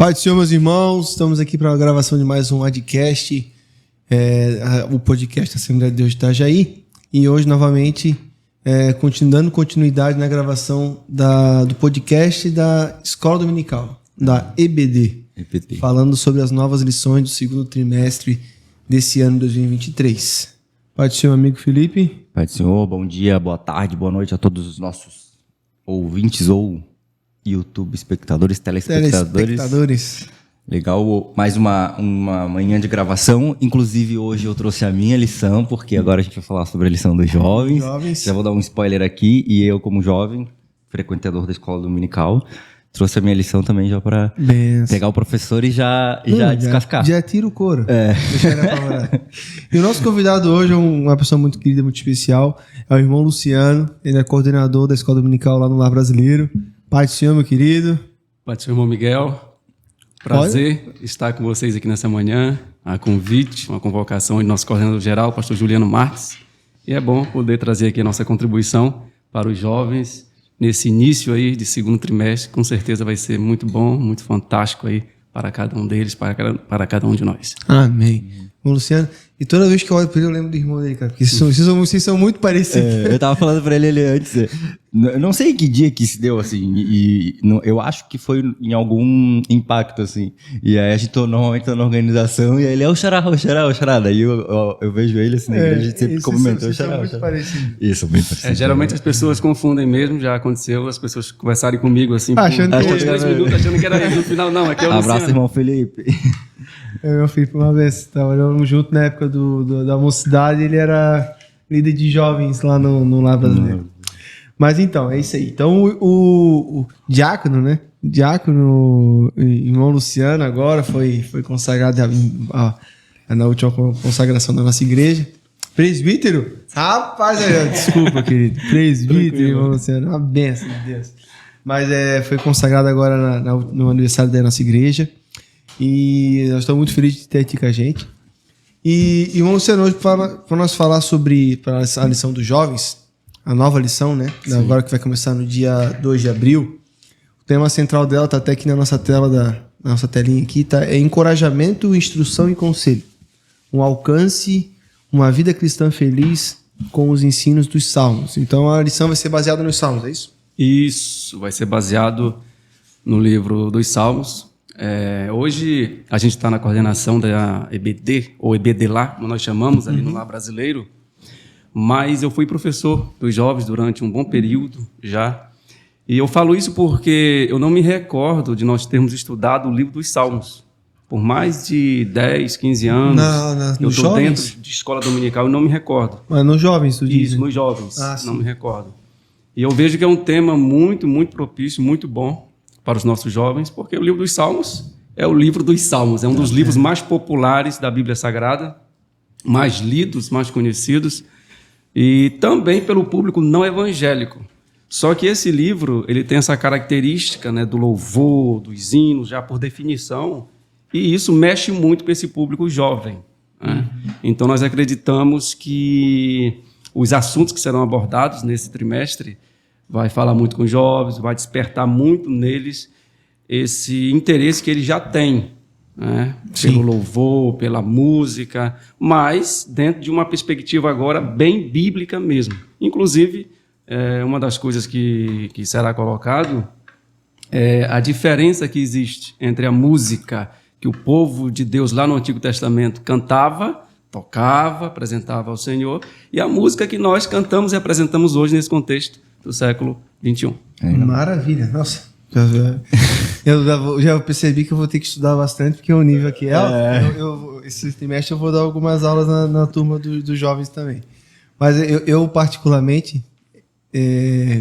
Pai do Senhor, meus irmãos, estamos aqui para a gravação de mais um podcast, o podcast da Assembleia de Deus de Itajaí. E hoje, novamente, dando continuidade na gravação do podcast da Escola Dominical, da EBD, falando sobre as novas lições do segundo trimestre desse ano 2023. Pai do Senhor, amigo Felipe. Pai do Senhor, bom dia, boa tarde, boa noite a todos os nossos ouvintes ou YouTube espectadores, telespectadores. Legal, mais uma manhã de gravação. Inclusive, hoje eu trouxe a minha lição, porque agora a gente vai falar sobre a lição dos jovens. Já vou dar um spoiler aqui, e eu, como jovem, frequentador da escola dominical, trouxe a minha lição também já para pegar o professor e já descascar. Já tira o couro. Deixa ele apavorar. E o nosso convidado hoje é uma pessoa muito querida, muito especial. É o irmão Luciano. Ele é coordenador da escola dominical lá no Lar Brasileiro. Pai do Senhor, meu querido. Pai do Senhor, irmão Miguel. Prazer estar com vocês aqui nessa manhã. A convite, uma convocação do nosso coordenador geral, pastor Juliano Marques. E é bom poder trazer aqui a nossa contribuição para os jovens nesse início aí de segundo trimestre. Com certeza vai ser muito bom, muito fantástico aí para cada um deles, para cada um de nós. Amém. Bom, Luciano, e toda vez que eu olho para ele, eu lembro do irmão dele, cara, porque vocês são muito parecidos. Eu tava falando para ele antes, eu não sei que dia que se deu, assim, eu acho que foi em algum impacto, assim, e aí a gente normalmente tá na organização, e aí ele é o xará, daí eu vejo ele, assim, na igreja, a gente sempre comentou o xará. Muito parecido. Isso, bem parecido. Geralmente as pessoas confundem mesmo, já aconteceu, as pessoas conversarem comigo, assim, achando por 2-3 minutos, achando que era ele, no final, não, aqui é o Abraço, Luciano. irmão Felipe. Eu e meu Felipe, uma vez, trabalhamos junto na época da mocidade, ele era líder de jovens lá no Lar Brasileiro. Mas então, é isso aí. Então, o diácono, né? Diácono, irmão Luciano, agora foi consagrado na última consagração da nossa igreja. Presbítero? Rapaz, desculpa, querido. Presbítero, irmão Luciano, uma bênção de Deus. Mas foi consagrado agora no aniversário da nossa igreja. E nós estamos muito felizes de ter aqui com a gente. E irmão Luciano, hoje para nós falar sobre a lição dos jovens, a nova lição, né? Sim. Agora que vai começar no dia 2 de abril. O tema central dela está até aqui na nossa tela, na nossa telinha aqui, tá? É encorajamento, instrução e conselho. Um alcance, uma vida cristã feliz com os ensinos dos Salmos. Então a lição vai ser baseada nos Salmos, é isso? Isso, vai ser baseado no livro dos Salmos. Hoje a gente está na coordenação da EBD, ou EBD lá, como nós chamamos, ali no Lar Brasileiro, mas eu fui professor dos jovens durante um bom período já, e eu falo isso porque eu não me recordo de nós termos estudado o livro dos Salmos. Por mais de 10, 15 anos, eu estou dentro de escola dominical e não me recordo. Mas nos jovens, tu diz? Isso, nos jovens, não me recordo. E eu vejo que é um tema muito, muito propício, muito bom para os nossos jovens, porque o livro dos Salmos é o livro dos Salmos, é um dos livros mais populares da Bíblia Sagrada, mais lidos, mais conhecidos, e também pelo público não evangélico. Só que esse livro ele tem essa característica, né, do louvor, dos hinos, já por definição, e isso mexe muito com esse público jovem, né? Então nós acreditamos que os assuntos que serão abordados nesse trimestre vai falar muito com os jovens, vai despertar muito neles esse interesse que eles já têm, né? Pelo louvor, pela música, mas dentro de uma perspectiva agora bem bíblica mesmo. Inclusive, uma das coisas que será colocado é a diferença que existe entre a música que o povo de Deus lá no Antigo Testamento cantava, tocava, apresentava ao Senhor, e a música que nós cantamos e apresentamos hoje nesse contexto do século XXI. Maravilha, nossa. Eu já percebi que eu vou ter que estudar bastante, porque o nível aqui esse trimestre eu vou dar algumas aulas na turma dos jovens também. Mas eu particularmente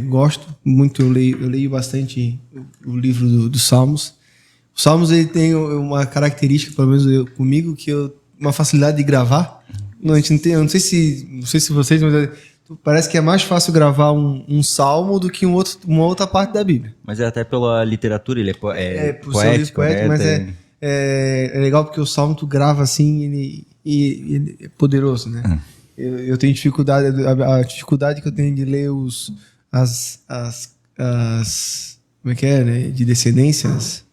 gosto muito, eu leio bastante o livro dos Salmos. Os Salmos ele tem uma característica, pelo menos comigo, que uma facilidade de gravar. Não sei se vocês, mas parece que é mais fácil gravar um salmo do que uma outra parte da Bíblia. Mas é até pela literatura, ele é poético, né? Mas é legal porque o salmo tu grava assim e ele é poderoso, né? Eu tenho dificuldade, a dificuldade que eu tenho de ler as como é que é, né? De descendências.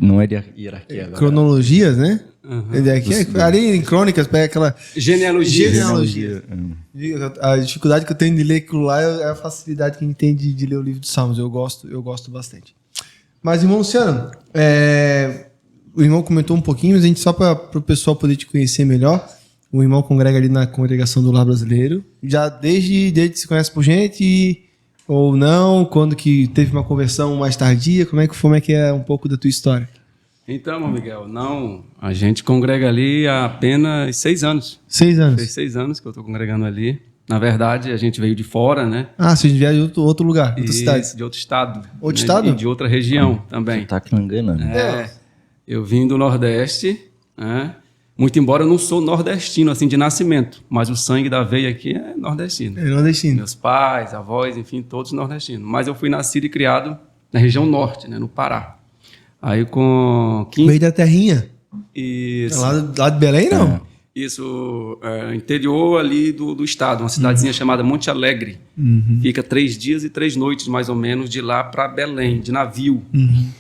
Não é de hierarquia. Cronologias, né? Ali em Crônicas, pega aquela... Genealogia. A dificuldade que eu tenho de ler aquilo lá é a facilidade que a gente tem de ler o livro dos Salmos. Eu gosto bastante. Mas, irmão Luciano, o irmão comentou um pouquinho, mas a gente só para o pessoal poder te conhecer melhor. O irmão congrega ali na congregação do Lar Brasileiro. Já desde se conhece por gente ou não? Quando que teve uma conversão mais tardia? Como é que é um pouco da tua história? Então, Miguel, a gente congrega ali há apenas 6 anos. 6 anos? Fez 6 anos que eu estou congregando ali. Na verdade, a gente veio de fora, né? Vocês vieram de outro lugar, outra cidade? De outro estado. Outro estado? E de outra região também. Tá que não engana, né? Eu vim do Nordeste, né? Muito embora eu não sou nordestino, assim, de nascimento, mas o sangue da veia aqui é nordestino. É nordestino. Meus pais, avós, enfim, todos nordestinos. Mas eu fui nascido e criado na região norte, né? No Pará. Aí com 15... Veio da terrinha? Isso. Lá de Belém, não? Isso, interior ali do estado, uma cidadezinha chamada Monte Alegre. Fica 3 dias e 3 noites, mais ou menos, de lá para Belém, de navio,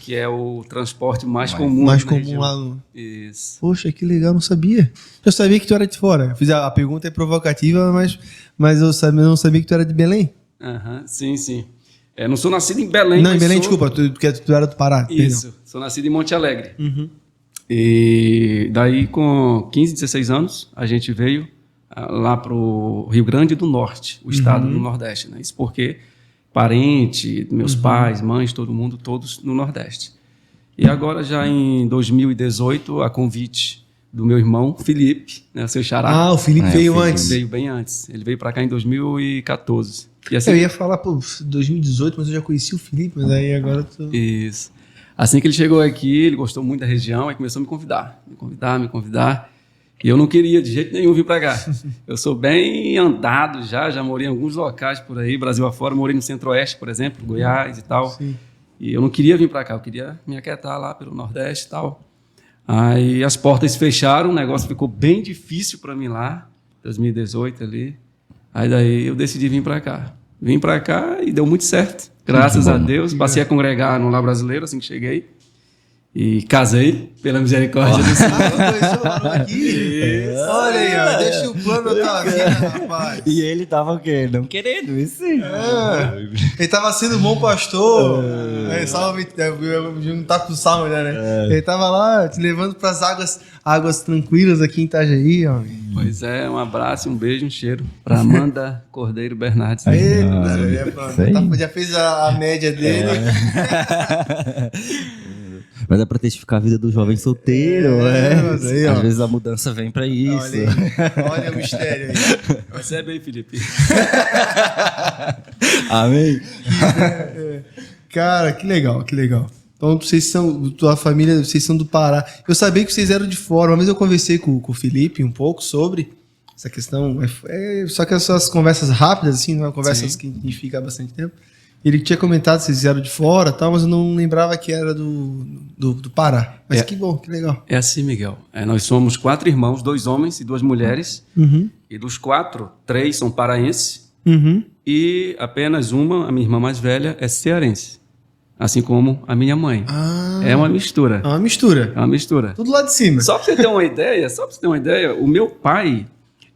que é o transporte mais comum. Mais comum lá no... Isso. Poxa, que legal, não sabia. Eu sabia que tu era de fora. A pergunta é provocativa, mas eu não sabia que tu era de Belém. Sim. Não sou nascido em Belém. Não, em Belém, desculpa, tu era do Pará. Isso, perdão. Sou nascido em Monte Alegre. E daí, com 15, 16 anos, a gente veio lá para o Rio Grande do Norte, o estado do Nordeste. Né? Isso porque parente, meus pais, mães, todo mundo, todos no Nordeste. E agora, já em 2018, a convite do meu irmão, Felipe, né, seu xará. O Felipe veio antes. Veio bem antes. Ele veio para cá em 2014. E assim, eu ia falar, 2018, mas eu já conheci o Felipe, mas aí agora tu... Isso. Assim que ele chegou aqui, ele gostou muito da região e começou a me convidar. E eu não queria de jeito nenhum vir para cá. Eu sou bem andado já morei em alguns locais por aí, Brasil afora. Morei no Centro-Oeste, por exemplo, Goiás e tal. Sim. E eu não queria vir para cá, eu queria me aquietar lá pelo Nordeste e tal. Aí as portas fecharam, o negócio ficou bem difícil para mim lá, 2018 ali. Aí daí eu decidi vir para cá. Vim para cá e deu muito certo. Graças a Deus. Passei a congregar no Lar Brasileiro assim que cheguei. E casei, pela misericórdia do Senhor. Olha aí, ó. Deixa o plano da tua vida, rapaz. E ele tava o quê? Não querendo, isso sim. Ele tava sendo bom pastor. Salve, juntar com o salmo, né? Ele tava lá te levando pras águas tranquilas aqui em Itajaí, ó. Pois é, um abraço, um beijo, um cheiro pra Amanda Cordeiro Bernardes. Já fez a média dele. Mas é pra testificar a vida do jovem solteiro, aí, às vezes a mudança vem pra isso. Olha o mistério aí. Recebe aí, Felipe. Amém. Cara, que legal. Então, tua família, vocês são do Pará. Eu sabia que vocês eram de fora, uma vez eu conversei com o Felipe um pouco sobre essa questão. Só que essas conversas rápidas, assim, não é conversas que a gente fica há bastante tempo. Ele tinha comentado que vocês eram de fora e tal, mas eu não lembrava que era do Pará. Mas que bom, que legal. É assim, Miguel. Nós somos 4 irmãos, 2 homens e 2 mulheres. E dos 4, 3 são paraenses. E apenas uma, a minha irmã mais velha, é cearense. Assim como a minha mãe. É uma mistura. É uma mistura. Tudo lá de cima. Só para você ter uma ideia, o meu pai,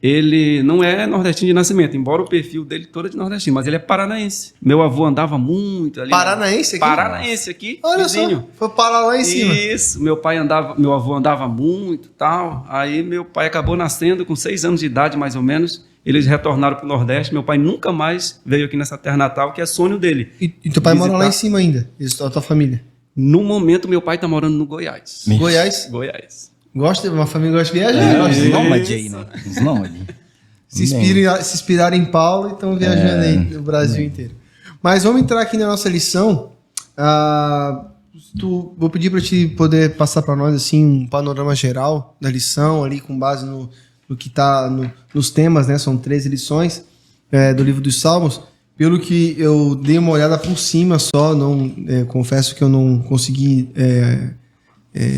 ele não é nordestino de nascimento, embora o perfil dele todo é de nordestino, mas ele é paranaense. Meu avô andava muito ali. Paranaense aqui? Paranaense aqui. Olha vizinho. Só, foi parar lá em cima. Isso, meu avô andava muito e tal. Aí meu pai acabou nascendo com 6 anos de idade, mais ou menos. Eles retornaram para o Nordeste. Meu pai nunca mais veio aqui nessa terra natal, que é sonho dele. E teu pai mora lá em cima ainda? A tua família? No momento, meu pai está morando no Goiás. Goiás? Gosta? Uma família gosta de viajar. Nômade aí, né? Os nômades. Se inspiraram em Paulo e estão viajando aí no Brasil inteiro. Mas vamos entrar aqui na nossa lição. Vou pedir para te poder passar para nós assim, um panorama geral da lição, ali com base no que está nos temas, né? São 13 lições do livro dos Salmos. Pelo que eu dei uma olhada por cima só, confesso que eu não consegui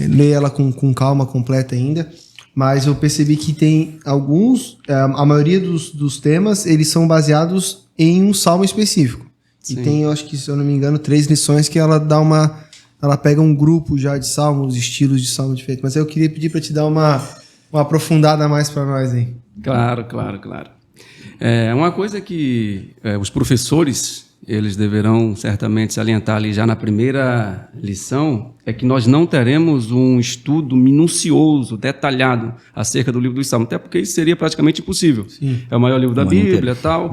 ler ela com calma completa ainda, mas eu percebi que tem alguns, a maioria dos temas, eles são baseados em um salmo específico. Sim. E tem, eu acho que, se eu não me engano, 3 lições que ela dá uma ela pega um grupo já de salmos, estilos de salmo diferentes. Mas eu queria pedir para te dar uma aprofundada a mais para nós aí. Claro. É uma coisa que os professores, eles deverão certamente salientar ali já na primeira lição, é que nós não teremos um estudo minucioso, detalhado, acerca do livro dos Salmos, até porque isso seria praticamente impossível. Sim. É o maior livro da Bíblia e tal.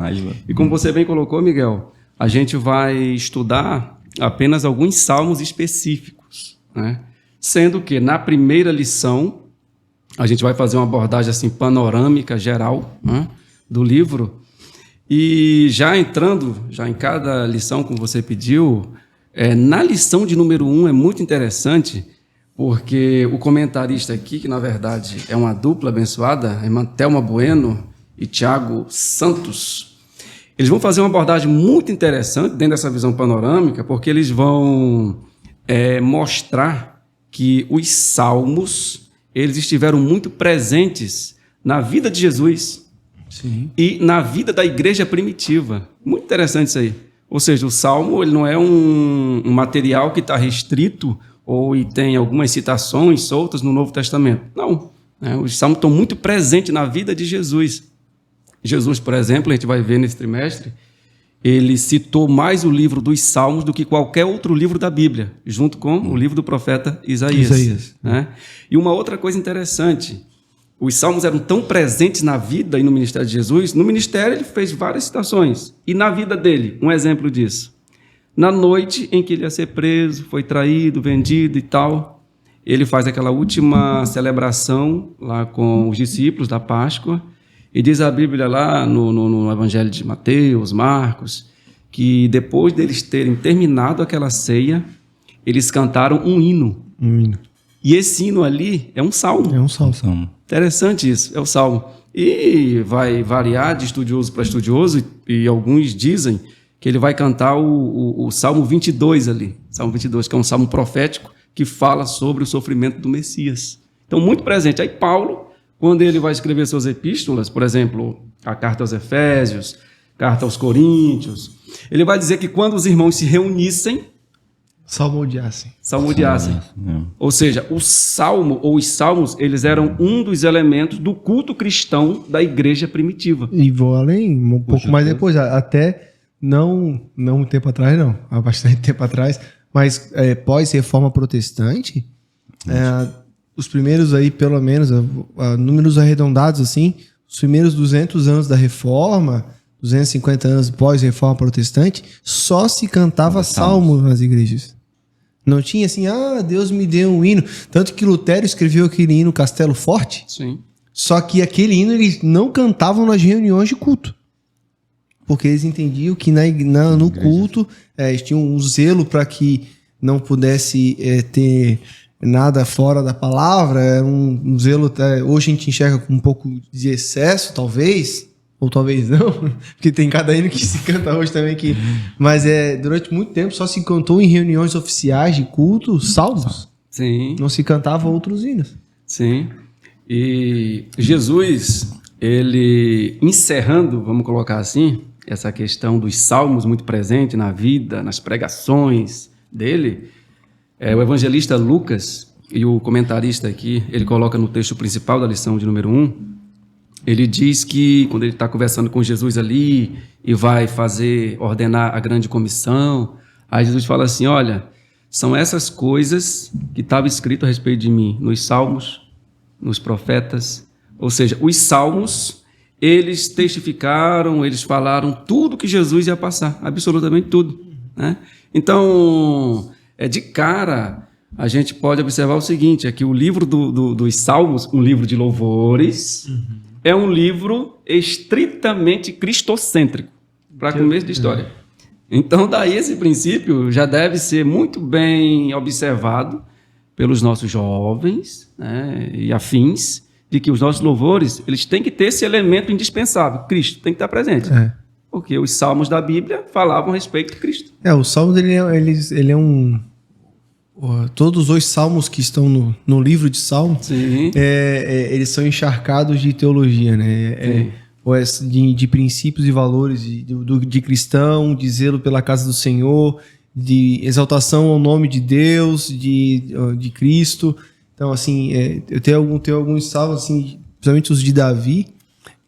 E como você bem colocou, Miguel, a gente vai estudar apenas alguns salmos específicos, né? Sendo que na primeira lição a gente vai fazer uma abordagem assim panorâmica, geral, né, do livro. E já entrando em cada lição, como você pediu, na lição de número 1 é muito interessante, porque o comentarista aqui, que na verdade é uma dupla abençoada, a irmã Thelma Bueno e Tiago Santos, eles vão fazer uma abordagem muito interessante dentro dessa visão panorâmica, porque eles vão mostrar que os salmos eles estiveram muito presentes na vida de Jesus. Sim. E na vida da igreja primitiva. Muito interessante isso aí. Ou seja, o Salmo ele não é um material que está restrito e tem algumas citações soltas no Novo Testamento. Não. Os Salmos estão muito presentes na vida de Jesus. Jesus, por exemplo, a gente vai ver nesse trimestre, ele citou mais o livro dos Salmos do que qualquer outro livro da Bíblia, junto com o livro do profeta Isaías. Né? E uma outra coisa interessante, os Salmos eram tão presentes na vida e no ministério de Jesus, no ministério ele fez várias citações, e na vida dele, um exemplo disso. Na noite em que ele ia ser preso, foi traído, vendido e tal, ele faz aquela última celebração lá com os discípulos da Páscoa, e diz a Bíblia lá no Evangelho de Mateus, Marcos, que depois deles terem terminado aquela ceia, eles cantaram um hino. E esse hino ali é um salmo. É um salmo. Interessante isso, é o salmo. E vai variar de estudioso para estudioso, e alguns dizem que ele vai cantar o Salmo 22 ali. Salmo 22, que é um salmo profético que fala sobre o sofrimento do Messias. Então, muito presente. Aí Paulo, quando ele vai escrever suas epístolas, por exemplo, a carta aos Efésios, carta aos Coríntios, ele vai dizer que quando os irmãos se reunissem, salmodiassem. Ou seja, o salmo ou os salmos, eles eram um dos elementos do culto cristão da igreja primitiva. E vou além, um pouco mais depois, até não um tempo atrás, não, há bastante tempo atrás, mas pós-reforma protestante, os primeiros aí, pelo menos, números arredondados assim, os primeiros 200 anos da reforma, 250 anos pós-reforma protestante, só se cantava salmos nas igrejas. Não tinha assim, Deus me deu um hino. Tanto que Lutero escreveu aquele hino Castelo Forte. Sim. Só que aquele hino eles não cantavam nas reuniões de culto. Porque eles entendiam que no culto eles tinham um zelo para que não pudesse ter nada fora da palavra. Era um zelo, hoje a gente enxerga com um pouco de excesso, talvez, ou talvez não, porque tem cada hino que se canta hoje também que... Mas durante muito tempo só se cantou em reuniões oficiais de culto salmos. Sim. Não se cantava outros hinos. Sim. E Jesus, ele encerrando, vamos colocar assim, essa questão dos salmos muito presente na vida, nas pregações dele, o evangelista Lucas e o comentarista aqui, ele coloca no texto principal da lição de número 1, ele diz que quando ele está conversando com Jesus ali e vai ordenar a grande comissão, aí Jesus fala assim, olha, são essas coisas que estavam escritas a respeito de mim nos salmos, nos profetas, ou seja, os salmos, eles testificaram, eles falaram tudo que Jesus ia passar, absolutamente tudo, né? Então, de cara, a gente pode observar o seguinte, é que o livro dos salmos, um livro de louvores, é um livro estritamente cristocêntrico, para começo de história. Então, daí esse princípio já deve ser muito bem observado pelos nossos jovens, né, e afins, de que os nossos louvores eles têm que ter esse elemento indispensável. Cristo tem que estar presente. Porque os salmos da Bíblia falavam a respeito de Cristo. O salmo ele é um... Todos os salmos que estão no livro de Salmo, eles são encharcados de teologia, né? De princípios e valores de cristão, de zelo pela casa do Senhor, de exaltação ao nome de Deus, de Cristo. Então, assim, eu tenho alguns salmos, assim, principalmente os de Davi,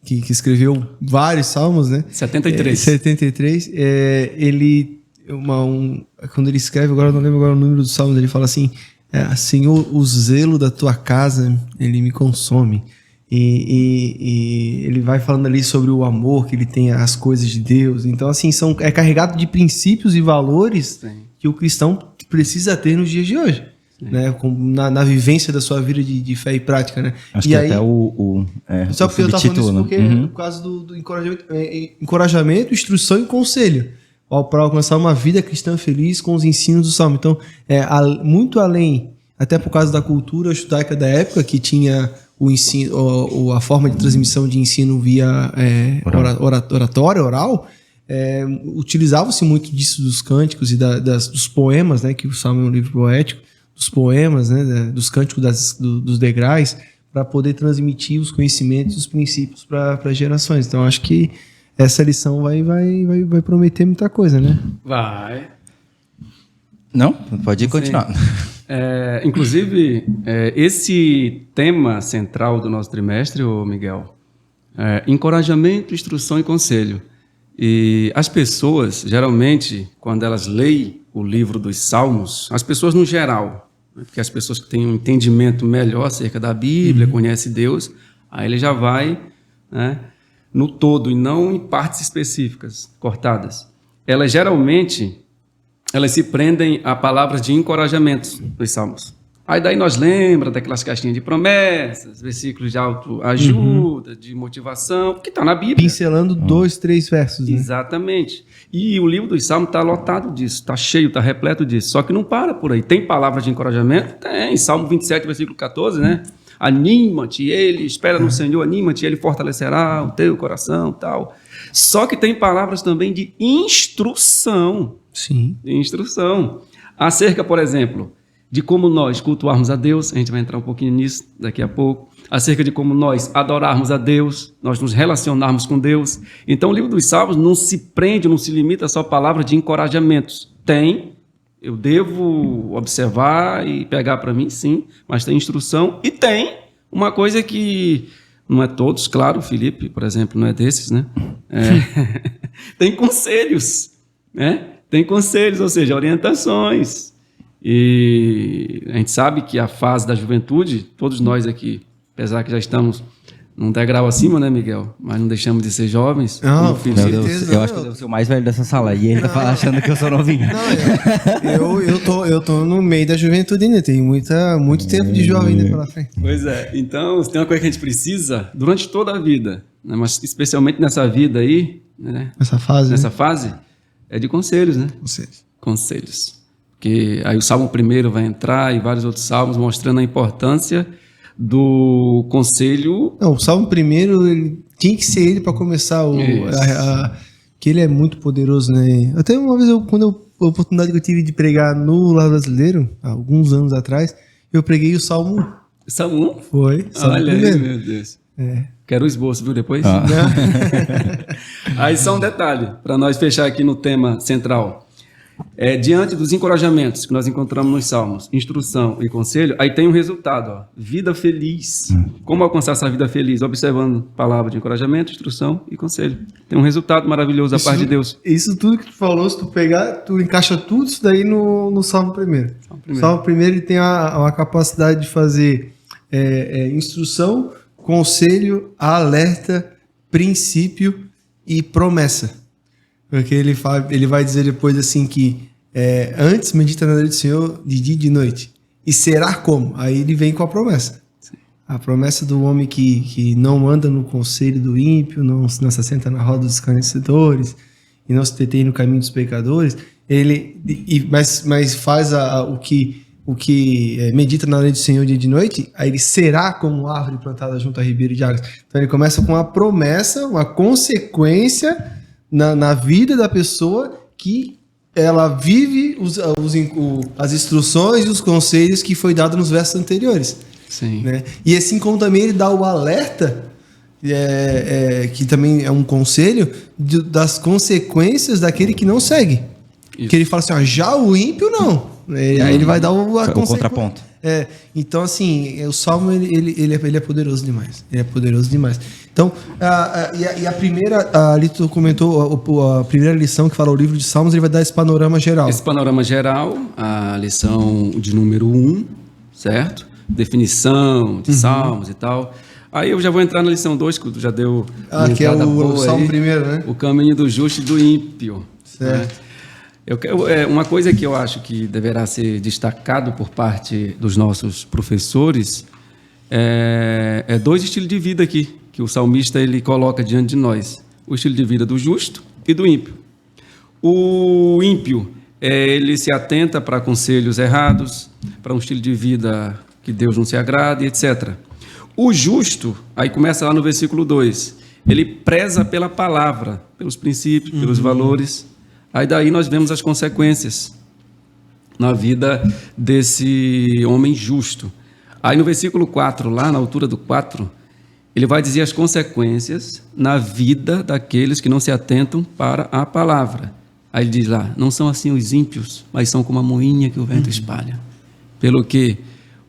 que escreveu vários salmos, né? 73. 73. Quando ele escreve, agora eu não lembro agora o número do salmo, ele fala assim, Senhor, o zelo da tua casa, ele me consome. E ele vai falando ali sobre o amor que ele tem às coisas de Deus. Então, assim, é carregado de princípios e valores que o cristão precisa ter nos dias de hoje. Né, na vivência da sua vida de fé e prática, né? Acho que até só porque eu estava falando isso porque no caso do encorajamento, instrução e conselho para alcançar uma vida cristã feliz com os ensinos do Salmo. Então, muito além, até por causa da cultura judaica da época, que tinha o ensino, a forma de transmissão de ensino via oratória, oral, utilizava-se muito disso dos cânticos e dos poemas, né? Que o Salmo é um livro poético, dos poemas, né, dos cânticos dos degraus, para poder transmitir os conhecimentos e os princípios para as gerações. Então, acho que essa lição vai prometer muita coisa, né? Vai. Não? Pode continuar. Inclusive, esse tema central do nosso trimestre, Miguel, encorajamento, instrução e conselho. E as pessoas, geralmente, quando elas leem o livro dos Salmos, as pessoas no geral, porque as pessoas que têm um entendimento melhor acerca da Bíblia, conhecem Deus, aí ele já vai, né, no todo e não em partes específicas, cortadas. Elas geralmente se prendem a palavras de encorajamento dos Salmos. Aí daí nós lembramos daquelas caixinhas de promessas, versículos de autoajuda, de motivação, que está na Bíblia. Pincelando 2, 3 versos. Né? Exatamente. E o livro dos Salmos está lotado disso, está cheio, está repleto disso. Só que não para por aí. Tem palavras de encorajamento? Tem. Salmo 27, versículo 14, né? Anima-te, ele espera no Senhor, anima-te, ele fortalecerá o teu coração, tal. Só que tem palavras também de instrução. Sim. De instrução. Acerca, por exemplo, de como nós cultuarmos a Deus, a gente vai entrar um pouquinho nisso daqui a pouco, acerca de como nós adorarmos a Deus, nós nos relacionarmos com Deus. Então o livro dos Salmos não se prende, não se limita a só palavras de encorajamentos. Eu devo observar e pegar para mim, sim, mas tem instrução e tem uma coisa que não é todos, claro, o Felipe, por exemplo, não é desses, né? Tem conselhos, né? Tem conselhos, ou seja, orientações. E a gente sabe que a fase da juventude, todos nós aqui, apesar que já estamos num degrau acima, né, Miguel? Mas não deixamos de ser jovens. Não, com certeza. Eu acho que eu devo ser o mais velho dessa sala. E ele tá achando que eu sou novinho. Não, eu tô no meio da juventude ainda. Tem muito tempo de jovem ainda pela frente. Pois é. Então, tem uma coisa que a gente precisa durante toda a vida, né? Mas especialmente nessa vida aí, né? Nessa fase, é de conselhos, né? Conselhos. Porque aí o Salmo 1 vai entrar e vários outros salmos mostrando a importância do conselho. Não, o Salmo 1, ele tinha que ser ele para começar, que ele é muito poderoso, né? Até uma vez, a oportunidade que eu tive de pregar no Lar Brasileiro, há alguns anos atrás, eu preguei o Salmo 1. Salmo 1? Foi. Olha aí, meu Deus. Quero o esboço, viu, depois? Aí só um detalhe, para nós fechar aqui no tema central. Diante dos encorajamentos que nós encontramos nos Salmos, instrução e conselho, aí tem um resultado, vida feliz. Como alcançar essa vida feliz? Observando palavra de encorajamento, instrução e conselho. Tem um resultado maravilhoso da parte de Deus. Isso tudo que tu falou, se tu pegar, tu encaixa tudo isso daí no Salmo 1. O Salmo 1 ele tem a capacidade de fazer instrução, conselho, alerta, princípio e promessa. Porque ele vai dizer depois assim que antes medita na lei do Senhor de dia e de noite. E será como? Aí ele vem com a promessa. Sim. A promessa do homem que não anda no conselho do ímpio, não se assenta na roda dos escarnecedores e não se detém no caminho dos pecadores. Mas faz o que medita na lei do Senhor dia e de noite, aí ele será como árvore plantada junto a ribeiro de águas. Então ele começa com uma promessa, uma consequência na vida da pessoa que ela vive as instruções e os conselhos que foi dado nos versos anteriores. Sim. Né? E assim como também ele dá o alerta, que também é um conselho, das consequências daquele que não segue. Que ele fala assim, ó, já o ímpio não. Aí ele vai dar o contraponto. Então, assim, o Salmo, ele é poderoso demais. Ele é poderoso demais. Então, a primeira, ali tu comentou, a primeira lição que fala o livro de Salmos, ele vai dar esse panorama geral. Esse panorama geral, a lição de número 1, certo? Definição de Salmos e tal. Aí eu já vou entrar na lição 2, que tu já deu... que é o Salmo aí, primeiro, né? O caminho do justo e do ímpio. Certo. Né? Uma coisa que eu acho que deverá ser destacado por parte dos nossos professores é 2 estilos de vida aqui, que o salmista ele coloca diante de nós. O estilo de vida do justo e do ímpio. O ímpio, ele se atenta para conselhos errados, para um estilo de vida que Deus não se agrada, etc. O justo, aí começa lá no versículo 2, ele preza pela palavra, pelos princípios, pelos valores. Aí daí nós vemos as consequências na vida desse homem justo. Aí no versículo 4, lá na altura do 4, ele vai dizer as consequências na vida daqueles que não se atentam para a palavra. Aí ele diz lá, não são assim os ímpios, mas são como a moinha que o vento espalha. Pelo que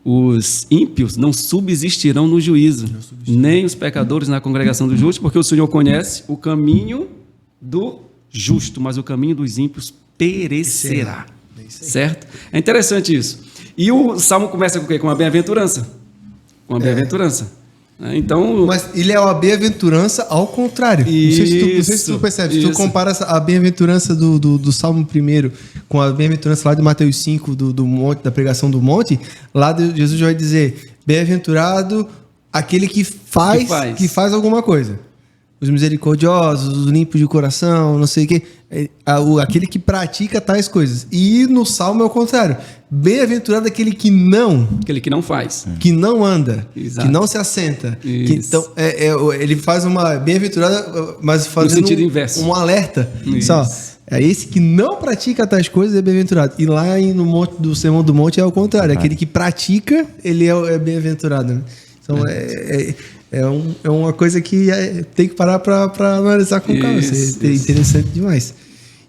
os ímpios não subsistirão no juízo, nem os pecadores na congregação dos justos, porque o Senhor conhece o caminho do justo, mas o caminho dos ímpios perecerá. Certo? É interessante isso. E o Salmo começa com o quê? Com a bem-aventurança. Com a bem-aventurança. Então, mas ele é uma bem-aventurança ao contrário. Não sei se tu percebe. Se tu compara a bem-aventurança do Salmo 1 com a bem-aventurança lá de Mateus 5, do monte, da pregação do monte, lá Jesus vai dizer, bem-aventurado aquele que faz alguma coisa. Os misericordiosos, os limpos de coração, não sei o quê. Aquele que pratica tais coisas. E no Salmo é o contrário. Bem-aventurado aquele que não... Aquele que não faz. Que não anda. Exato. Que não se assenta. Que, então, ele faz uma bem-aventurada, mas fazendo no sentido inverso. Um alerta. Só, esse que não pratica tais coisas é bem-aventurado. E lá no monte, do Sermão do Monte é o contrário. Aquele que pratica, ele é bem-aventurado. Né? Então, é uma coisa que tem que parar para analisar com calma. É interessante demais.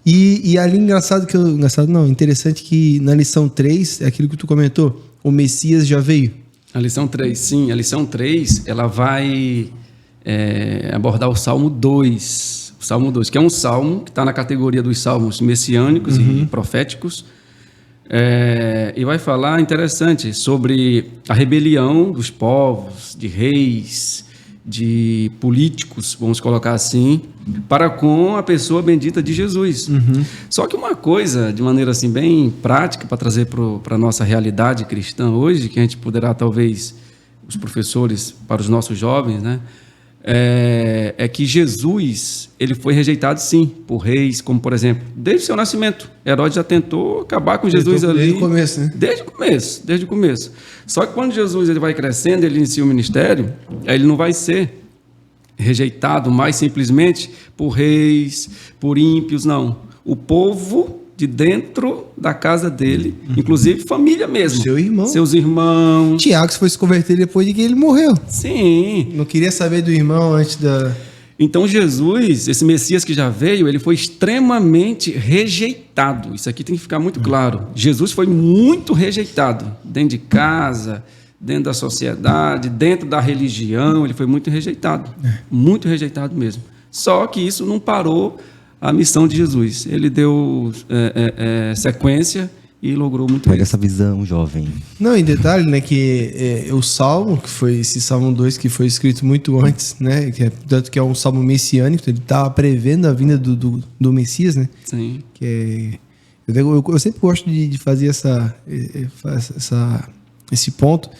E ali interessante que na lição 3, é aquilo que tu comentou, o Messias já veio. A lição 3, sim. A lição 3, ela vai abordar o Salmo 2. O Salmo 2, que é um salmo que está na categoria dos salmos messiânicos e proféticos. E vai falar, interessante, sobre a rebelião dos povos, de reis, de políticos, vamos colocar assim, para com a pessoa bendita de Jesus. Só que uma coisa, de maneira assim bem prática, para trazer para a nossa realidade cristã hoje, que a gente poderá, talvez, os professores, para os nossos jovens, né? É que Jesus, ele foi rejeitado sim por reis, como por exemplo, desde o seu nascimento. Herodes já tentou acabar com Jesus ali. Desde o começo, né? Desde o começo. Só que quando Jesus ele vai crescendo, ele inicia o ministério, ele não vai ser rejeitado mais simplesmente por reis, por ímpios, não. O povo de dentro da casa dele, inclusive família mesmo. Seu irmão. Seus irmãos. Tiago foi se converter depois de que ele morreu. Sim. Não queria saber do irmão antes da... Então Jesus, esse Messias que já veio, ele foi extremamente rejeitado. Isso aqui tem que ficar muito claro. Jesus foi muito rejeitado. Dentro de casa, dentro da sociedade, dentro da religião, ele foi muito rejeitado. Muito rejeitado mesmo. Só que isso não parou a missão de Jesus. Ele deu sequência e logrou muito. Pega essa visão, jovem. Não, em detalhe, né, que o Salmo, que foi esse Salmo 2, que foi escrito muito antes, né, tanto que é um Salmo messiânico, ele estava prevendo a vinda do Messias, né? Sim. Eu sempre gosto de fazer esse ponto,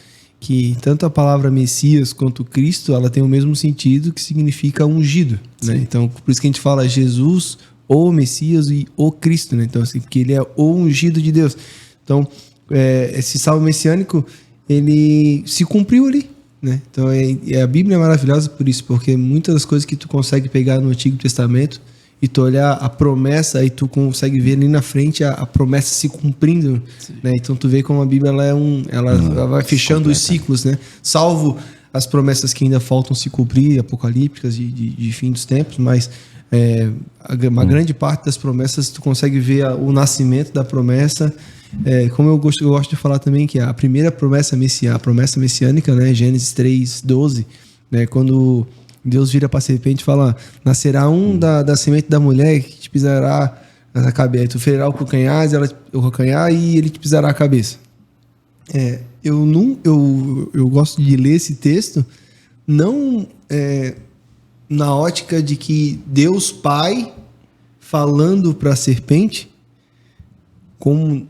que tanto a palavra Messias quanto Cristo, ela tem o mesmo sentido, que significa ungido, né? Então, por isso que a gente fala Jesus, o Messias e o Cristo, né? Então, assim, porque ele é o ungido de Deus. Então, esse salmo messiânico, ele se cumpriu ali, né? Então, a Bíblia é maravilhosa por isso, porque muitas das coisas que tu consegue pegar no Antigo Testamento e tu olhar a promessa e tu consegue ver ali na frente a promessa se cumprindo, né? Então tu vê como a Bíblia ela vai fechando os ciclos, né? Salvo as promessas que ainda faltam se cumprir, apocalípticas de fim dos tempos, mas uma grande parte das promessas, tu consegue ver o nascimento da promessa. Como eu gosto de falar também que a primeira promessa a promessa messiânica, né, Gênesis 3:12, né, quando Deus vira para a serpente e fala: nascerá da semente da mulher que te pisará na cabeça, tu ferirá o calcanhar e ele te pisará a cabeça. Eu gosto de ler esse texto não na ótica de que Deus Pai falando para a serpente,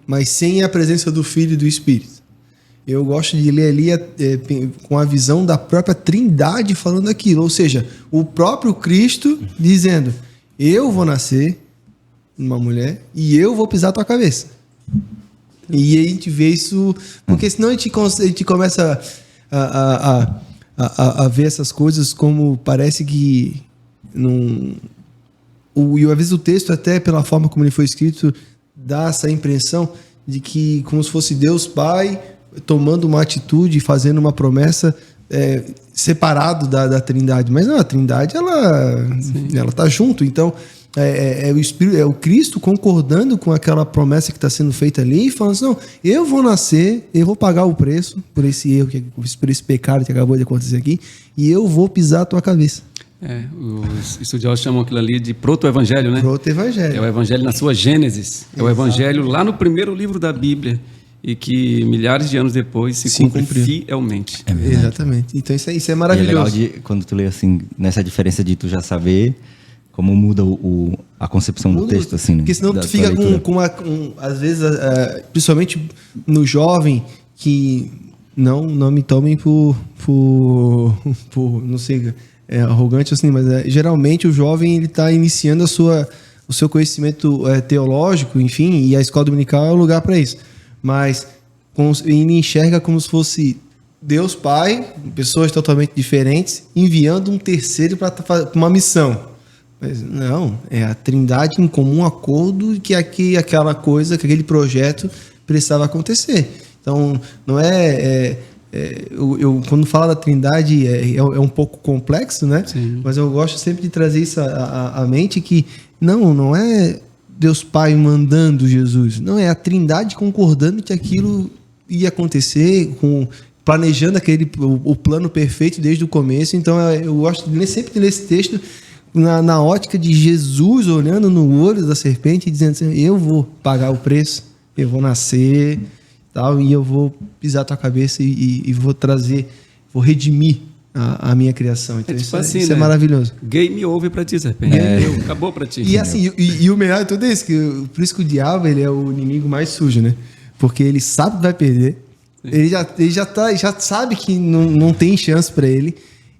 mas sem a presença do Filho e do Espírito. Eu gosto de ler ali com a visão da própria Trindade falando aquilo, ou seja, o próprio Cristo dizendo: eu vou nascer numa mulher e eu vou pisar a tua cabeça. E aí a gente vê isso, porque senão a gente começa a ver essas coisas como parece que e às vezes o texto, até pela forma como ele foi escrito, dá essa impressão de que como se fosse Deus Pai tomando uma atitude, fazendo uma promessa separado da Trindade. Mas não, a Trindade ela tá junto. Então o Espírito, o Cristo concordando com aquela promessa que está sendo feita ali e falando assim: não, eu vou nascer, eu vou pagar o preço por esse erro, por esse pecado que acabou de acontecer aqui, e eu vou pisar a tua cabeça. Os estudiosos chamam aquilo ali de proto-evangelho, né? Proto-evangelho. É o evangelho na sua gênesis. É o evangelho lá no primeiro livro da Bíblia e que milhares de anos depois se cumpre fielmente. Exatamente. Então isso é maravilhoso. E é legal quando tu lê assim, nessa diferença de tu já saber como muda a concepção do texto, assim. Porque senão tu fica às vezes, principalmente no jovem, que não me tomem por não sei, arrogante assim, mas geralmente o jovem ele está iniciando o seu conhecimento teológico, enfim, e a escola dominical é o lugar para isso. Mas ele enxerga como se fosse Deus Pai, pessoas totalmente diferentes, enviando um terceiro para uma missão. Mas não, é a Trindade em comum acordo que aquela coisa, que aquele projeto precisava acontecer. Então, não eu quando falo da Trindade é um pouco complexo, né? Sim. Mas eu gosto sempre de trazer isso à mente, que não é Deus Pai mandando Jesus, não, é a Trindade concordando que aquilo ia acontecer, planejando o plano perfeito desde o começo. Então, eu gosto sempre de ler esse texto na ótica de Jesus olhando no olho da serpente e dizendo assim: eu vou pagar o preço, eu vou nascer, tal, e eu vou pisar a tua cabeça e vou redimir a minha criação. Então tipo isso é maravilhoso. Game over pra ti, serpente. Acabou pra ti. E assim, e o melhor de tudo é isso, por isso que o diabo ele é o inimigo mais sujo, né? Porque ele sabe que vai perder. Ele já sabe que não tem chance para ele.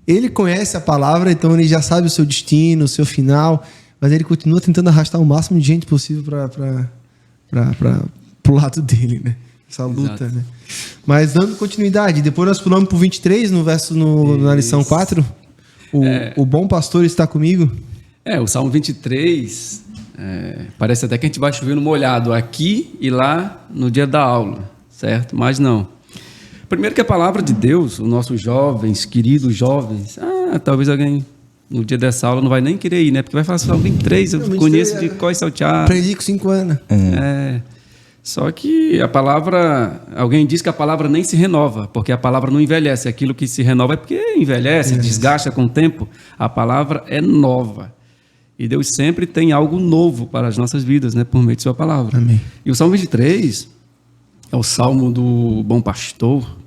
Ele conhece a palavra, então ele já sabe o seu destino, o seu final, mas ele continua tentando arrastar o máximo de gente possível pro lado dele, né? Essa luta, né? Mas dando continuidade, depois nós pulamos pro 23, na lição 4. O bom pastor está comigo. O Salmo 23, parece até que a gente vai chover no molhado aqui e lá no dia da aula, certo? Mas não. Primeiro que a palavra de Deus, os nossos jovens, queridos jovens, talvez alguém no dia dessa aula não vai nem querer ir, né? Porque vai falar Salmo 23, eu conheço de cor e salteado. Aprendi com 5 anos. Só que a palavra, alguém diz que a palavra nem se renova, porque a palavra não envelhece. Aquilo que se renova é porque envelhece, desgasta com o tempo. A palavra é nova. E Deus sempre tem algo novo para as nossas vidas, né? Por meio de sua palavra. Amém. E o Salmo 23 é o Salmo do Bom Pastor.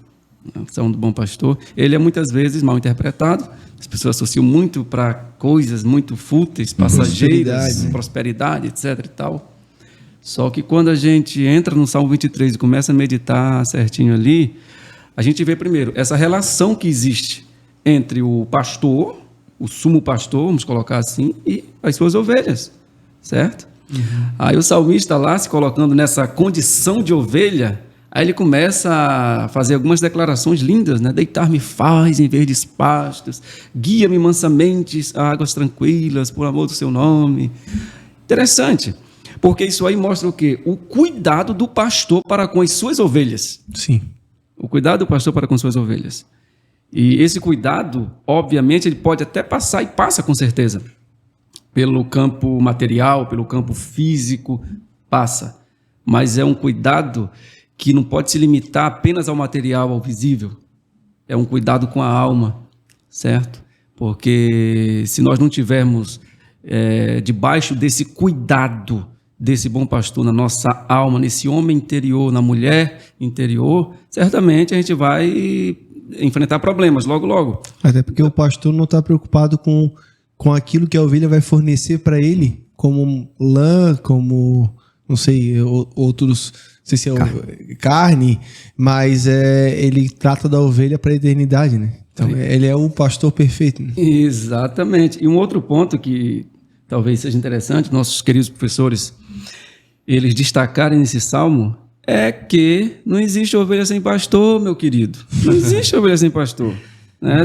O Salmo do Bom Pastor. Ele é muitas vezes mal interpretado. As pessoas associam muito para coisas muito fúteis, passageiras, prosperidade, etc. e tal. Só que quando a gente entra no Salmo 23 e começa a meditar certinho ali, a gente vê primeiro essa relação que existe entre o pastor, o sumo pastor, vamos colocar assim, e as suas ovelhas, certo? Aí o salmista lá, se colocando nessa condição de ovelha, aí ele começa a fazer algumas declarações lindas, né? Deitar-me faz em verdes pastos, guia-me mansamente a águas tranquilas, por amor do seu nome. Interessante. Porque isso aí mostra o quê? O cuidado do pastor para com as suas ovelhas. Sim. O cuidado do pastor para com suas ovelhas. E esse cuidado, obviamente, ele pode até passar, e passa com certeza, pelo campo material, pelo campo físico, passa. Mas é um cuidado que não pode se limitar apenas ao material, ao visível. É um cuidado com a alma, certo? Porque se nós não tivermos debaixo desse cuidado desse bom pastor na nossa alma, nesse homem interior, na mulher interior, certamente a gente vai enfrentar problemas logo, logo. Até porque o pastor não está preocupado com aquilo que a ovelha vai fornecer para ele, como lã, como, não sei, outros, não sei se é carne, mas ele trata da ovelha para a eternidade, né? Então, ele é o pastor perfeito. Né? Exatamente. E um outro ponto que talvez seja interessante, nossos queridos professores, eles destacarem nesse salmo, é que não existe ovelha sem pastor, meu querido. Não existe ovelha sem pastor.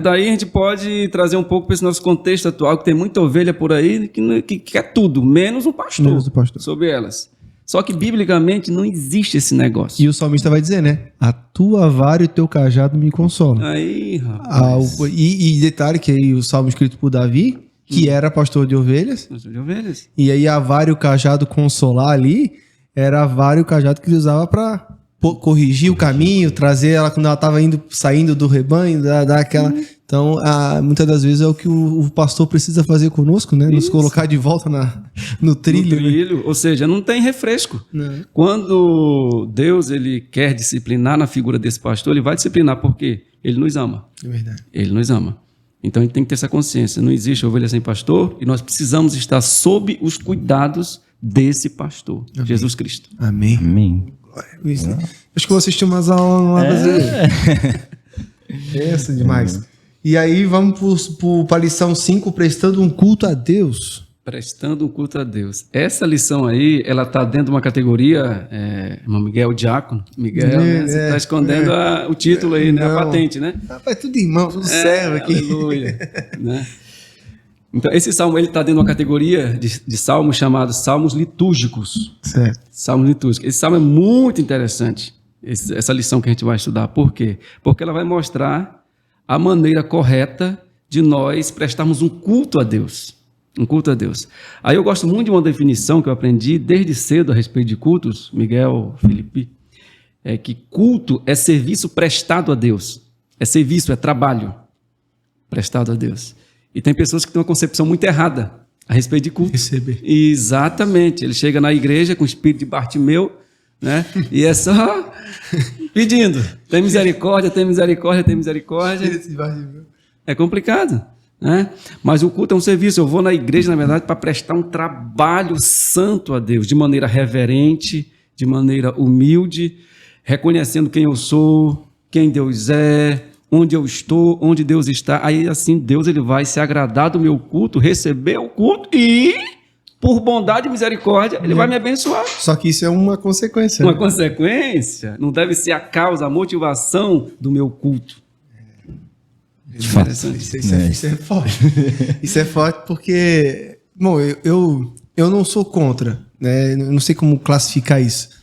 Daí a gente pode trazer um pouco para esse nosso contexto atual, que tem muita ovelha por aí que quer tudo, menos um pastor, sobre elas. Só que, biblicamente, não existe esse negócio. E o salmista vai dizer, né? A tua vara e o teu cajado me consolam. Aí, rapaz. E detalhe que aí o salmo escrito por Davi, que era pastor de ovelhas. Pastor de ovelhas. E aí a vara e o cajado consolar ali, era a vara e o cajado que ele usava para corrigir o caminho, trazer ela quando ela estava saindo do rebanho, dar aquela... Então, muitas das vezes é o que o pastor precisa fazer conosco, né? Nos colocar de volta no trilho. No trilho, né? Ou seja, não tem refresco. Não. Quando Deus ele quer disciplinar na figura desse pastor, ele vai disciplinar porque ele nos ama. É verdade. Ele nos ama. Então, a gente tem que ter essa consciência. Não existe ovelha sem pastor e nós precisamos estar sob os cuidados desse pastor, Amém. Jesus Cristo. Amém. Amém. Acho que eu vou assistir umas aulas brasileiras. Isso, demais. E aí vamos para a lição 5, prestando um culto a Deus. Prestando um culto a Deus. Essa lição aí, ela está dentro de uma categoria, Miguel Diácono. Miguel, né? Você está escondendo o título aí, né? A patente, né? Rapaz, tudo irmão, tudo servo aqui. Aleluia. Né? Então, esse salmo está dentro de uma categoria de salmos chamados salmos litúrgicos. Certo. Salmos litúrgicos. Esse salmo é muito interessante, essa lição que a gente vai estudar. Por quê? Porque ela vai mostrar a maneira correta de nós prestarmos um culto a Deus. Um culto a Deus. Aí eu gosto muito de uma definição que eu aprendi desde cedo a respeito de cultos, Miguel, Felipe, é que culto é serviço prestado a Deus. É serviço, é trabalho prestado a Deus. E tem pessoas que têm uma concepção muito errada a respeito de culto. Receber. Exatamente. Ele chega na igreja com o espírito de Bartimeu, né? E é só pedindo. Tem misericórdia, tem misericórdia, tem misericórdia. É complicado, né? Mas o culto é um serviço. Eu vou na igreja, na verdade, para prestar um trabalho santo a Deus, de maneira reverente, de maneira humilde, reconhecendo quem eu sou, quem Deus é, onde eu estou, onde Deus está. Aí assim Deus ele vai se agradar do meu culto, receber o culto e, por bondade e misericórdia, ele vai me abençoar. Só que isso é uma consequência. Uma consequência. Não deve ser a causa, a motivação do meu culto. Isso é forte. Isso é forte porque, bom, eu não sou contra, né? Eu não sei como classificar isso.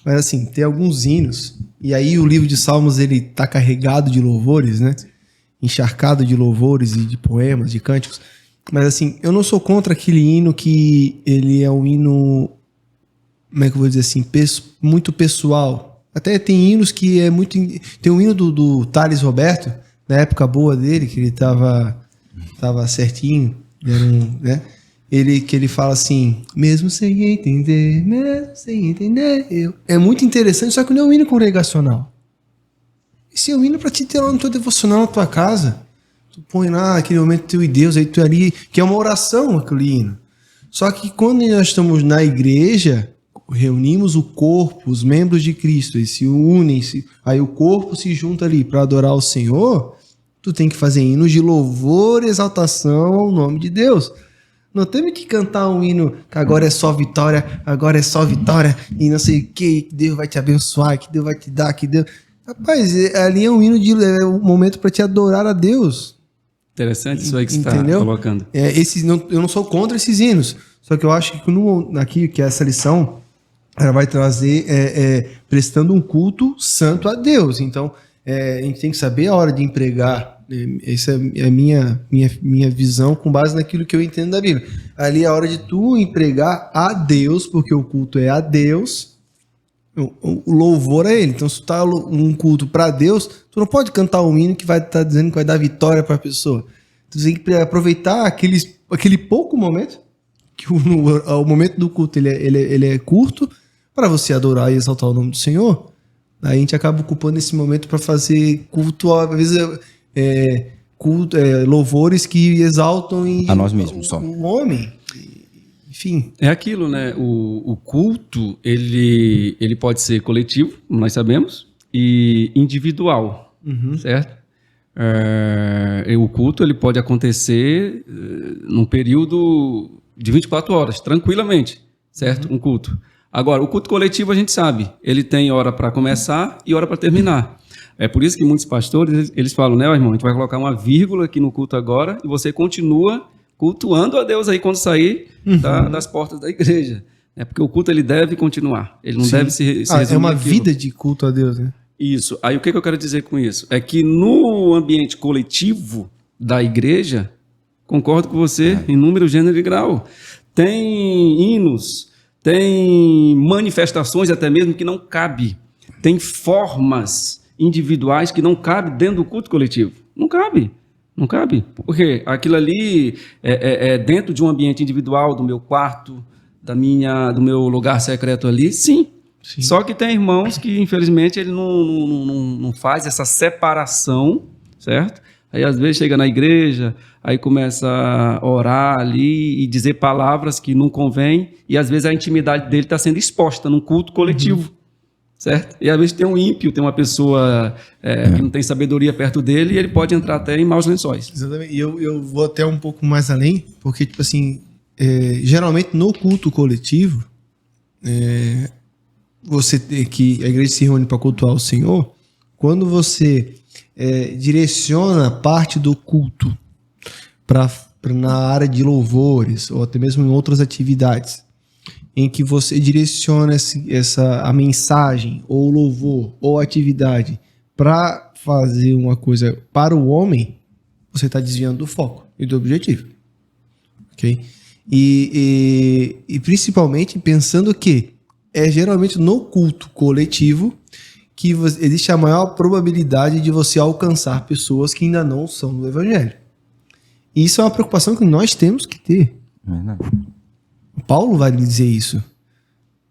Mas assim, tem alguns hinos, e aí o livro de Salmos ele tá carregado de louvores, né? Encharcado de louvores e de poemas, de cânticos. Mas assim, eu não sou contra aquele hino que ele é um hino, como é que eu vou dizer assim, muito pessoal. Até tem hinos que é muito... Tem um hino do Thales Roberto, na época boa dele, que ele tava certinho, né? Que ele fala assim, mesmo sem entender, é muito interessante, só que não é um hino congregacional. Esse é um hino para te ter lá no teu devocional na tua casa. Tu põe lá aquele momento teu e Deus, aí tu ali, que é uma oração aquele hino. Só que quando nós estamos na igreja, reunimos o corpo, os membros de Cristo, eles se unem, aí o corpo se junta ali para adorar o Senhor, tu tem que fazer hinos de louvor e exaltação ao nome de Deus. Não temos que cantar um hino que agora é só vitória, e não sei o que Deus vai te abençoar, que Deus vai te dar, que Deus... Rapaz, ali é um hino um momento para te adorar a Deus. Interessante isso aí que você está colocando. Eu não sou contra esses hinos, só que eu acho que aqui, que essa lição, ela vai trazer prestando um culto santo a Deus. Então, a gente tem que saber a hora de empregar Essa é a minha visão com base naquilo que eu entendo da Bíblia. Ali é a hora de tu empregar a Deus, porque o culto é a Deus, o louvor é Ele. Então, se tu tá um culto para Deus, tu não pode cantar um hino que vai estar dizendo que vai dar vitória para a pessoa. Tu tem que aproveitar aquele pouco momento, que o momento do culto ele é curto, para você adorar e exaltar o nome do Senhor. Aí a gente acaba ocupando esse momento para fazer culto, às vezes louvores que exaltam a nós mesmos só. O homem. Enfim. É aquilo, né? O culto, ele pode ser coletivo, como nós sabemos, e individual, certo? O culto ele pode acontecer num período de 24 horas, tranquilamente, certo? Um culto. Agora, o culto coletivo a gente sabe, ele tem hora para começar e hora para terminar. É por isso que muitos pastores, eles falam, né, irmão, a gente vai colocar uma vírgula aqui no culto agora e você continua cultuando a Deus aí quando sair das portas da igreja. É porque o culto ele deve continuar, ele não deve se resumir é uma àquilo. Vida de culto a Deus, né? Isso. Aí o que eu quero dizer com isso? É que no ambiente coletivo da igreja, concordo com você em número, gênero e grau. Tem hinos, tem manifestações até mesmo que não cabe. Tem formas individuais que não cabem dentro do culto coletivo. Não cabe. Não cabe. Porque aquilo ali é dentro de um ambiente individual, do meu quarto, do meu lugar secreto ali, sim. Só que tem irmãos que, infelizmente, ele não faz essa separação, certo? Aí, às vezes, chega na igreja, aí começa a orar ali e dizer palavras que não convém, e, às vezes, a intimidade dele está sendo exposta num culto coletivo, certo? E, às vezes, tem um ímpio, tem uma pessoa que não tem sabedoria perto dele, e ele pode entrar até em maus lençóis. Exatamente. E eu vou até um pouco mais além, porque, tipo assim, geralmente, no culto coletivo, você que a igreja se reúne para cultuar o Senhor, quando você direciona parte do culto na área de louvores ou até mesmo em outras atividades, em que você direciona a mensagem ou louvor ou atividade para fazer uma coisa para o homem, você está desviando do foco e do objetivo, ok? E principalmente pensando que é geralmente no culto coletivo que existe a maior probabilidade de você alcançar pessoas que ainda não são do Evangelho. E isso é uma preocupação que nós temos que ter. Paulo vai dizer isso.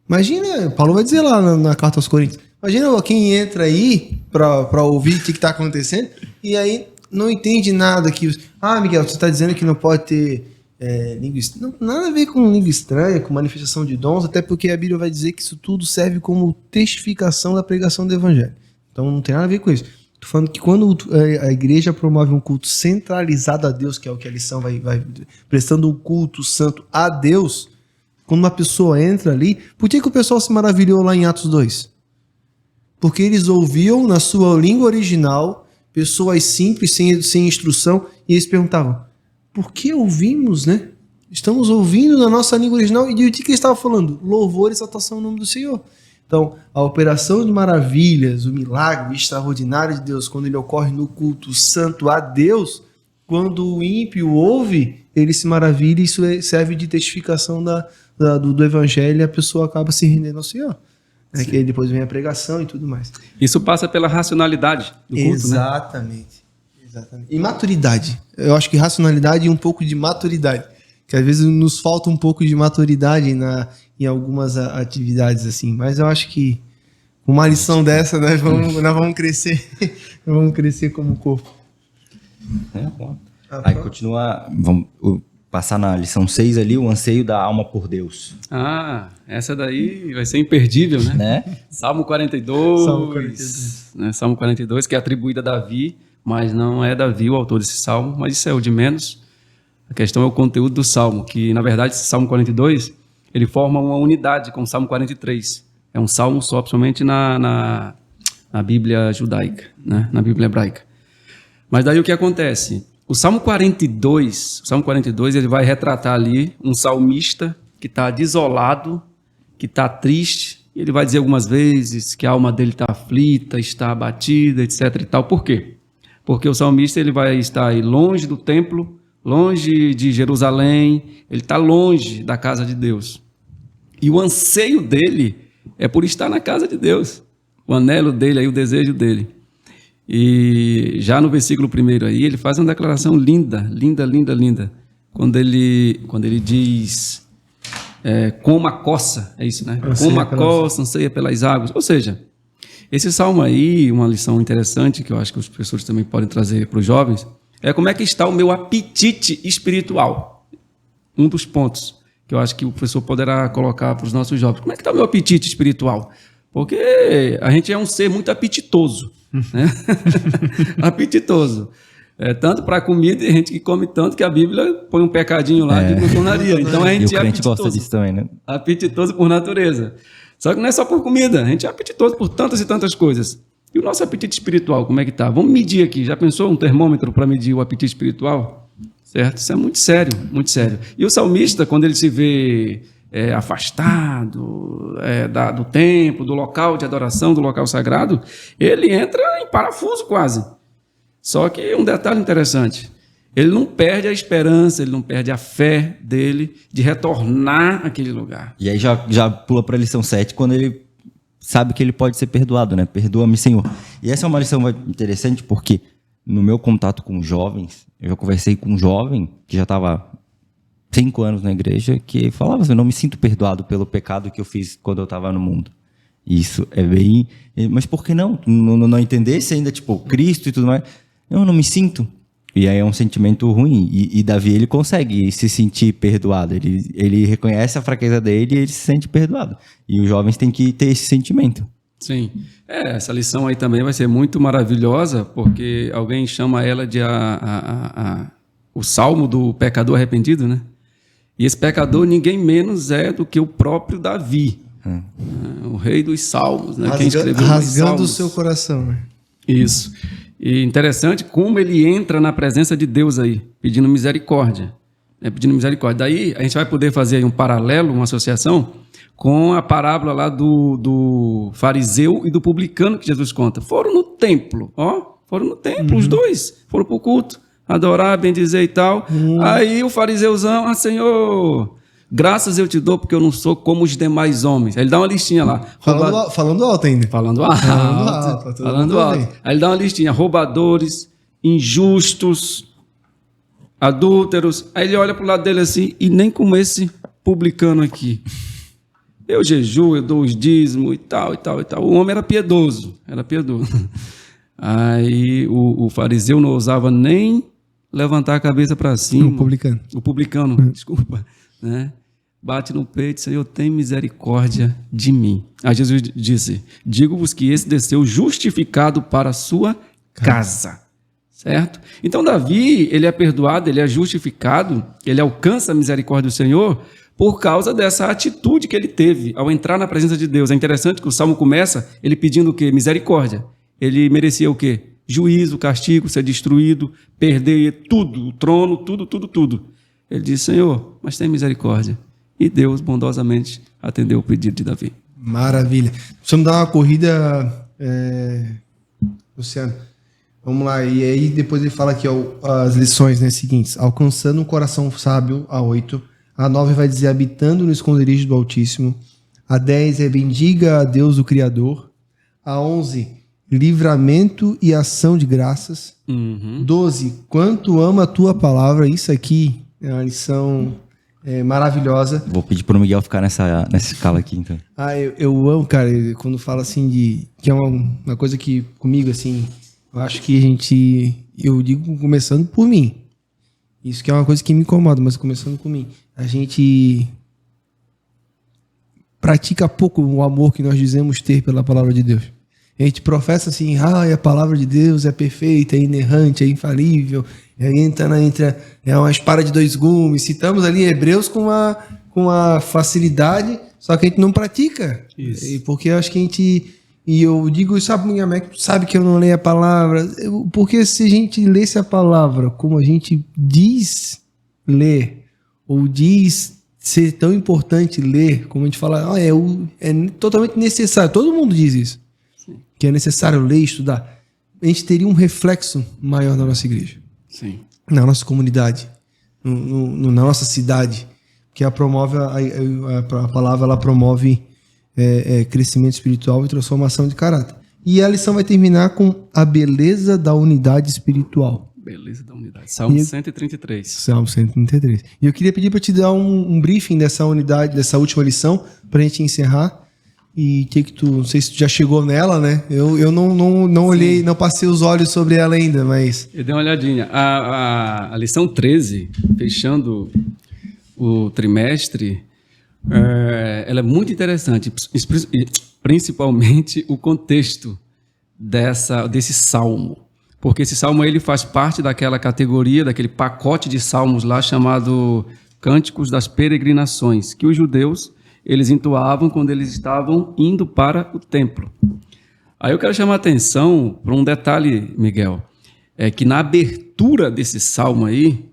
Imagina, Paulo vai dizer lá na carta aos Coríntios, imagina quem entra aí para ouvir o que está acontecendo e aí não entende nada que... Miguel, você está dizendo que não pode ter... língua estranha. Não, nada a ver com língua estranha, com manifestação de dons, até porque a Bíblia vai dizer que isso tudo serve como testificação da pregação do Evangelho. Então não tem nada a ver com isso. Estou falando que quando a igreja promove um culto centralizado a Deus, que é o que a lição vai prestando um culto santo a Deus, quando uma pessoa entra ali, por que o pessoal se maravilhou lá em Atos 2? Porque eles ouviam na sua língua original, pessoas simples, sem instrução, e eles perguntavam, por que ouvimos, né? Estamos ouvindo na nossa língua original. E de que ele estava falando? Louvor e exaltação ao nome do Senhor. Então, a operação de maravilhas, o milagre extraordinário de Deus, quando ele ocorre no culto santo a Deus, quando o ímpio ouve, ele se maravilha e isso serve de testificação do Evangelho e a pessoa acaba se rendendo ao Senhor. Que aí depois vem a pregação e tudo mais. Isso passa pela racionalidade do culto, Exatamente. Né? Exatamente. E maturidade. Eu acho que racionalidade e um pouco de maturidade. Que às vezes nos falta um pouco de maturidade em algumas atividades assim. Mas eu acho que com uma lição dessa nós vamos crescer. Vamos crescer como corpo. Bom. Aí continua. Vamos passar na lição 6 ali, o anseio da alma por Deus. Essa daí vai ser imperdível, né? Salmo 42. Salmo 42. Né? Salmo 42, que é atribuído a Davi. Mas não é Davi o autor desse salmo, mas isso é o de menos. A questão é o conteúdo do salmo, que na verdade esse salmo 42, ele forma uma unidade com o salmo 43. É um salmo só, principalmente na Bíblia judaica, né? Na Bíblia hebraica. Mas daí o que acontece? O salmo 42 ele vai retratar ali um salmista que está desolado, que está triste, e ele vai dizer algumas vezes que a alma dele está aflita, está abatida, etc. e tal. Por quê? porque o salmista ele vai estar aí longe do templo, longe de Jerusalém, ele está longe da casa de Deus. E o anseio dele é por estar na casa de Deus. O anelo dele, aí, o desejo dele. E já no versículo 1 aí, ele faz uma declaração linda, linda, linda, linda. Quando ele diz, como a coça, é isso, né? Como a coça, anseia pelas águas. Ou seja, esse salmo aí, uma lição interessante, que eu acho que os professores também podem trazer para os jovens, é como é que está o meu apetite espiritual. Um dos pontos que eu acho que o professor poderá colocar para os nossos jovens. Como é que está o meu apetite espiritual? Porque a gente é um ser muito apetitoso, né? Apetitoso. Tanto para a comida, e a gente que come tanto que a Bíblia põe um pecadinho lá de glutonaria. Então a gente e o crente gosta disso também, né? Apetitoso por natureza. Só que não é só por comida, a gente é apetitoso por tantas e tantas coisas. E o nosso apetite espiritual, como é que está? Vamos medir aqui. Já pensou um termômetro para medir o apetite espiritual? Certo? Isso é muito sério, muito sério. E o salmista, quando ele se vê afastado do templo, do local de adoração, do local sagrado, ele entra em parafuso quase. Só que um detalhe interessante, ele não perde a esperança, ele não perde a fé dele de retornar àquele lugar. E aí já pula para a lição 7, quando ele sabe que ele pode ser perdoado, né? Perdoa-me, Senhor. E essa é uma lição interessante porque no meu contato com jovens, eu já conversei com um jovem que já estava 5 anos na igreja, que falava assim, eu não me sinto perdoado pelo pecado que eu fiz quando eu estava no mundo. Isso é bem... Mas por que não? Não entendesse ainda, tipo, Cristo e tudo mais? Eu não me sinto. E aí é um sentimento ruim. E Davi, ele consegue se sentir perdoado. Ele reconhece a fraqueza dele e ele se sente perdoado. E os jovens têm que ter esse sentimento. Sim. Essa lição aí também vai ser muito maravilhosa, porque alguém chama ela de o salmo do pecador arrependido, né? E esse pecador ninguém menos é do que o próprio Davi, o rei dos salmos, né? Quem escreveu rasgando o seu coração, né? Isso. E interessante como ele entra na presença de Deus aí, pedindo misericórdia. Pedindo misericórdia. Daí a gente vai poder fazer aí um paralelo, uma associação com a parábola lá do fariseu e do publicano que Jesus conta. Foram no templo, os dois foram para o culto, adorar, bendizer e tal. Aí o fariseuzão, Senhor, graças eu te dou porque eu não sou como os demais homens. Aí ele dá uma listinha lá. Falando alto ainda. Falando alto. Aí ele dá uma listinha, roubadores, injustos, adúlteros. Aí ele olha para o lado dele assim, e nem como esse publicano aqui. Eu jejuo, eu dou os dízimos e tal, e tal, e tal. O homem era piedoso. Aí o fariseu não ousava nem levantar a cabeça para cima. O publicano, desculpa. Né? Bate no peito, Senhor, tem misericórdia de mim. Aí Jesus disse, digo-vos que esse desceu justificado para a sua casa. Certo? Então Davi, ele é perdoado, ele é justificado, ele alcança a misericórdia do Senhor por causa dessa atitude que ele teve ao entrar na presença de Deus. É interessante que o Salmo começa ele pedindo o quê? Misericórdia. Ele merecia o quê? Juízo, castigo, ser destruído, perder tudo, o trono, tudo. Ele disse, Senhor, mas tem misericórdia. E Deus bondosamente atendeu o pedido de Davi. Maravilha. Precisamos dar uma corrida, Luciano. Vamos lá. E aí depois ele fala aqui as lições, né, seguintes. Alcançando um coração sábio, a 8. A 9 vai dizer, habitando no esconderijo do Altíssimo. A 10 é, bendiga a Deus, o Criador. A 11, livramento e ação de graças. 12, quanto ama a tua palavra. Isso aqui é uma lição maravilhosa. Vou pedir para o Miguel ficar nessa escala aqui, então. Eu amo, cara, quando fala assim que é uma coisa que comigo, assim, eu acho que eu digo começando por mim. Isso que é uma coisa que me incomoda, mas começando por mim. A gente pratica pouco o amor que nós dizemos ter pela palavra de Deus. A gente professa assim, a palavra de Deus é perfeita, é inerrante, é infalível, é uma espada de 2 gumes. Citamos ali Hebreus com uma facilidade, só que a gente não pratica. Isso. Porque eu acho que a gente... E eu digo, sabe que eu não leio a palavra? Porque se a gente lesse a palavra como a gente diz ler, ou diz ser tão importante ler, como a gente fala, é totalmente necessário. Todo mundo diz isso. Sim. Que é necessário ler e estudar. a gente teria um reflexo maior na nossa igreja. Sim. Na nossa comunidade, na nossa cidade, que a palavra ela promove crescimento espiritual e transformação de caráter. E a lição vai terminar com a beleza da unidade espiritual. Beleza da unidade. Salmo 133. Salmo 133. E eu queria pedir para te dar um briefing dessa unidade, dessa última lição, para a gente encerrar. E que tu, não sei se tu já chegou nela, né? Eu não olhei, não passei os olhos sobre ela ainda, mas... Eu dei uma olhadinha. A lição 13, fechando o trimestre, ela é muito interessante, principalmente o contexto desse salmo. Porque esse salmo ele faz parte daquela categoria, daquele pacote de salmos lá chamado Cânticos das Peregrinações, que os judeus eles entoavam quando eles estavam indo para o templo. Aí eu quero chamar a atenção para um detalhe, Miguel, é que na abertura desse salmo aí,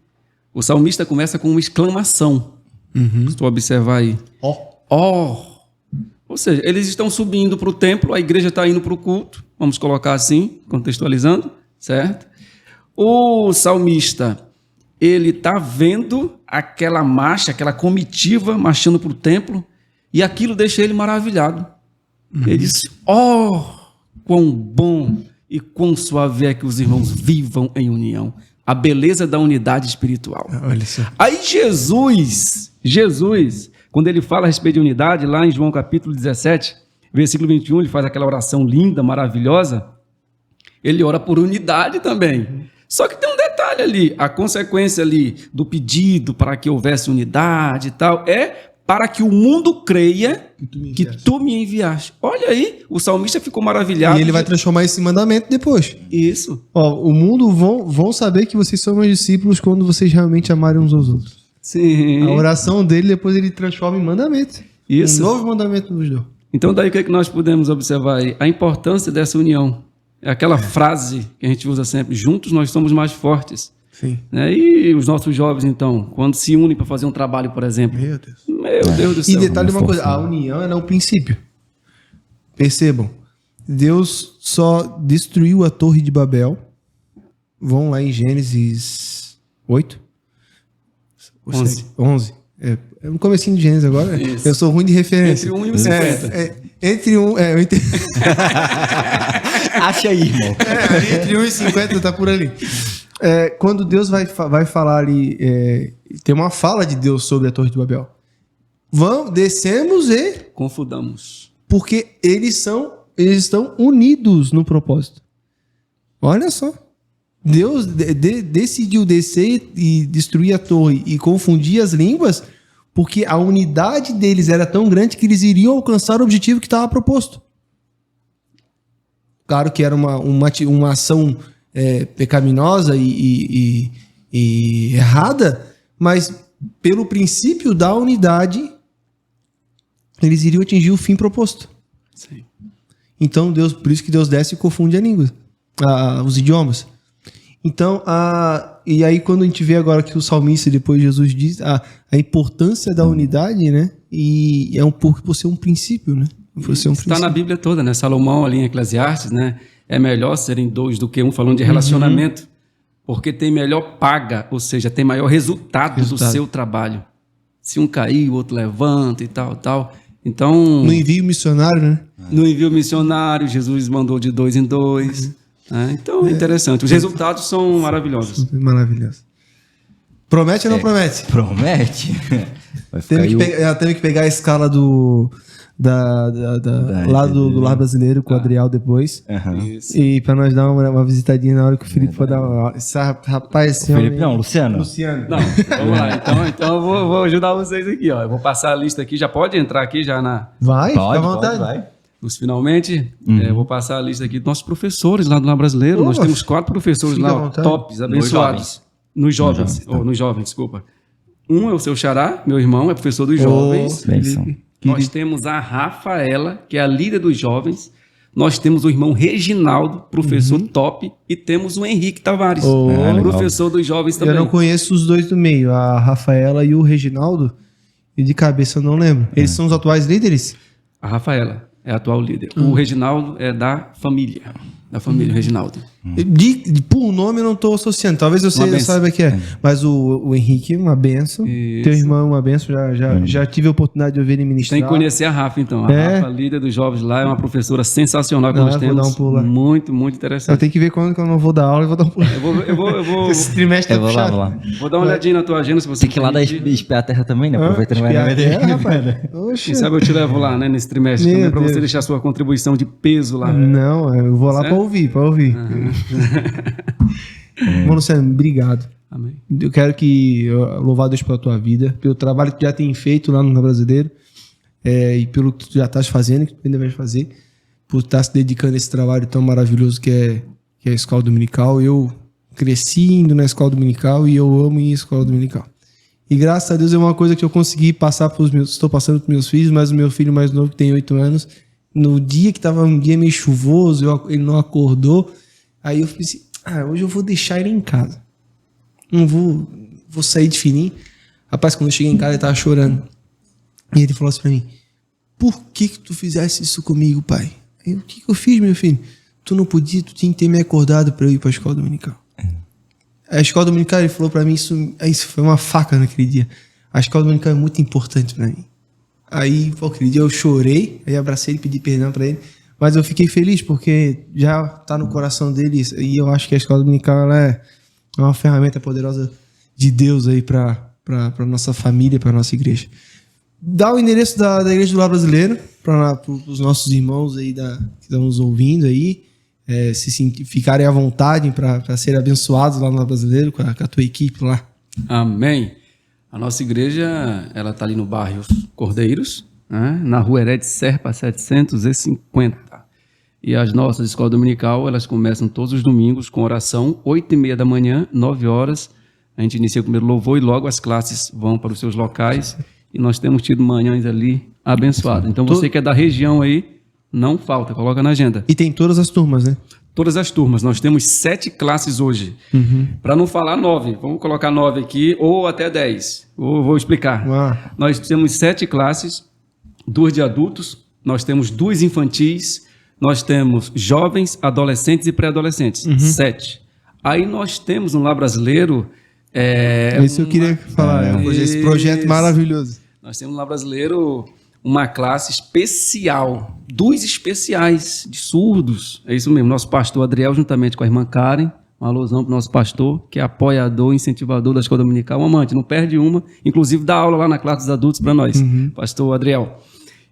o salmista começa com uma exclamação. Se tu observar aí. Ou seja, eles estão subindo para o templo, a igreja está indo para o culto, vamos colocar assim, contextualizando, certo? O salmista, ele está vendo aquela marcha, aquela comitiva marchando para o templo, e aquilo deixa ele maravilhado. Ele diz, quão bom e quão suave é que os irmãos vivam em união. A beleza da unidade espiritual. Olha só. Aí Jesus, quando ele fala a respeito de unidade, lá em João capítulo 17, versículo 21, ele faz aquela oração linda, maravilhosa. Ele ora por unidade também. Só que tem um detalhe ali, a consequência ali do pedido para que houvesse unidade e tal, para que o mundo creia que tu me enviaste. Olha aí, o salmista ficou maravilhado. E ele vai transformar esse mandamento depois. Isso. O mundo vão saber que vocês são meus discípulos quando vocês realmente amarem uns aos outros. Sim. A oração dele, depois ele transforma em mandamento. Isso. Um novo mandamento nos deu. Então daí o que é que nós podemos observar aí? A importância dessa união. É aquela frase que a gente usa sempre, juntos nós somos mais fortes. Sim. E os nossos jovens, então, quando se unem para fazer um trabalho, por exemplo. Meu Deus. Meu Deus do céu. E detalhe uma coisa, a união é o princípio. Percebam, Deus só destruiu a Torre de Babel. Vão lá em Gênesis 8? 11. É no comecinho de Gênesis agora. Isso. Eu sou ruim de referência. Entre 1 e o 50. Entre 1... Acha aí, irmão. Entre 1 e 50 tá por ali. Quando Deus vai falar ali, tem uma fala de Deus sobre a Torre de Babel. Descemos e... Confundamos. Porque eles estão unidos no propósito. Olha só. Deus decidiu descer e destruir a torre e confundir as línguas porque a unidade deles era tão grande que eles iriam alcançar o objetivo que estava proposto. Claro que era uma ação pecaminosa e errada, mas pelo princípio da unidade, eles iriam atingir o fim proposto. Sim. Então, por isso que Deus desce e confunde a língua, os idiomas. Então, e aí quando a gente vê agora que o salmista, depois Jesus diz a importância da unidade, né? E é por ser um princípio, né? Está na Bíblia toda, né? Salomão ali em Eclesiastes, né? É melhor serem dois do que um, falando de relacionamento, porque tem melhor paga, ou seja, tem maior resultado do seu trabalho. Se um cair, o outro levanta e tal. Então... No envio missionário, né? No envio missionário, Jesus mandou de 2 em 2. Então, é interessante. Os resultados são maravilhosos. Maravilhoso. Promete ou não promete? Promete. Teve que pegar a escala do Lar Brasileiro com o Adriel depois. Isso. E pra nós dar uma visitadinha na hora que o Felipe for dar uma... Rapaz, Felipe, não, Luciano. Não, vamos lá. Então eu vou ajudar vocês aqui, ó. Eu vou passar a lista aqui. Já pode entrar aqui já na... Vai, fica à vontade. Vai. Finalmente, eu vou passar a lista aqui dos nossos professores lá do Lar Brasileiro. Nós temos 4 professores lá, tops, abençoados. Nos jovens, desculpa. Um é o seu xará, meu irmão, é professor dos jovens. Nós temos a Rafaela, que é a líder dos jovens. Nós temos o irmão Reginaldo, professor top. E temos o Henrique Tavares, professor dos jovens também. Eu não conheço os dois do meio, a Rafaela e o Reginaldo. E de cabeça eu não lembro. Eles são os atuais líderes? A Rafaela é a atual líder. O Reginaldo é da família. da família Reginaldo. Por nome eu não estou associando, talvez você saiba que é. Mas o Henrique é uma benção, teu irmão é uma benção, já tive a oportunidade de ouvir ele ministrar. Tem que conhecer a Rafa, então. A Rafa, líder dos jovens lá, é uma professora sensacional que nós temos. Vou dar um pulo lá. Muito, muito interessante. Eu tenho que ver quando eu não vou dar aula e vou dar um pulo. Eu vou Esse trimestre tá puxado. Vou dar uma olhadinha na tua agenda, se você tem que ir lá dar espiar a terra também, né? Aproveitando o rapaz. Quem sabe eu te levo lá, né, nesse trimestre também, para você deixar sua contribuição de peso lá. Não, eu vou lá para ouvir. Bom, Luciano, obrigado. Amém. Eu quero louvar Deus pela tua vida, pelo trabalho que tu já tem feito lá no Brasileiro, e pelo que tu já estás fazendo, que tu ainda vai fazer, por estar se dedicando a esse trabalho tão maravilhoso que é a escola dominical. Eu cresci indo na escola dominical e eu amo ir à escola dominical. E graças a Deus é uma coisa que eu consegui passar para os meus... Estou passando para os meus filhos, mas o meu filho mais novo, que tem 8 anos, no dia que estava um dia meio chuvoso, ele não acordou, aí eu falei assim, hoje eu vou deixar ele em casa. Não vou sair de fininho. Rapaz, quando eu cheguei em casa, ele estava chorando. E ele falou assim para mim, por que tu fizesse isso comigo, pai? Aí, o que eu fiz, meu filho? Tu não podia, tu tinha que ter me acordado para eu ir para a escola dominical. A escola dominical, ele falou para mim, isso foi uma faca naquele dia. A escola dominical é muito importante para mim. Aí, aquele dia eu chorei, aí abracei ele, pedi perdão para ele, mas eu fiquei feliz porque já tá no coração dele e eu acho que a escola dominical ela é uma ferramenta poderosa de Deus aí para nossa família, para nossa igreja. Dá o endereço da Igreja do Lar Brasileiro para os nossos irmãos aí que estão nos ouvindo aí, ficarem à vontade para serem abençoados lá no Lar Brasileiro com a tua equipe lá. Amém. A nossa igreja, ela está ali no bairro Cordeiros, né? Na rua Heredes Serpa 750. E as nossas escolas dominical, elas começam todos os domingos com oração, 8h30 da manhã, 9 horas. A gente inicia o primeiro louvor e logo as classes vão para os seus locais. E nós temos tido manhãs ali abençoadas. Então você que é da região aí, não falta, coloca na agenda. E tem todas as turmas, né? Todas as turmas. Nós temos 7 classes hoje. Para não falar 9, vamos colocar 9 aqui, ou até 10. Vou explicar. Nós temos 7 classes, 2 de adultos, nós temos 2 infantis, nós temos jovens, adolescentes e pré-adolescentes. 7. Aí nós temos no Lar Brasileiro... Isso eu queria falar, esse projeto maravilhoso. Nós temos no Lar Brasileiro uma classe especial, 2 especiais de surdos. É isso mesmo, nosso pastor Adriel, juntamente com a irmã Karen, uma alusão para o nosso pastor, que é apoiador, incentivador da escola dominical, um amante, não perde uma, inclusive dá aula lá na classe dos adultos para nós, pastor Adriel.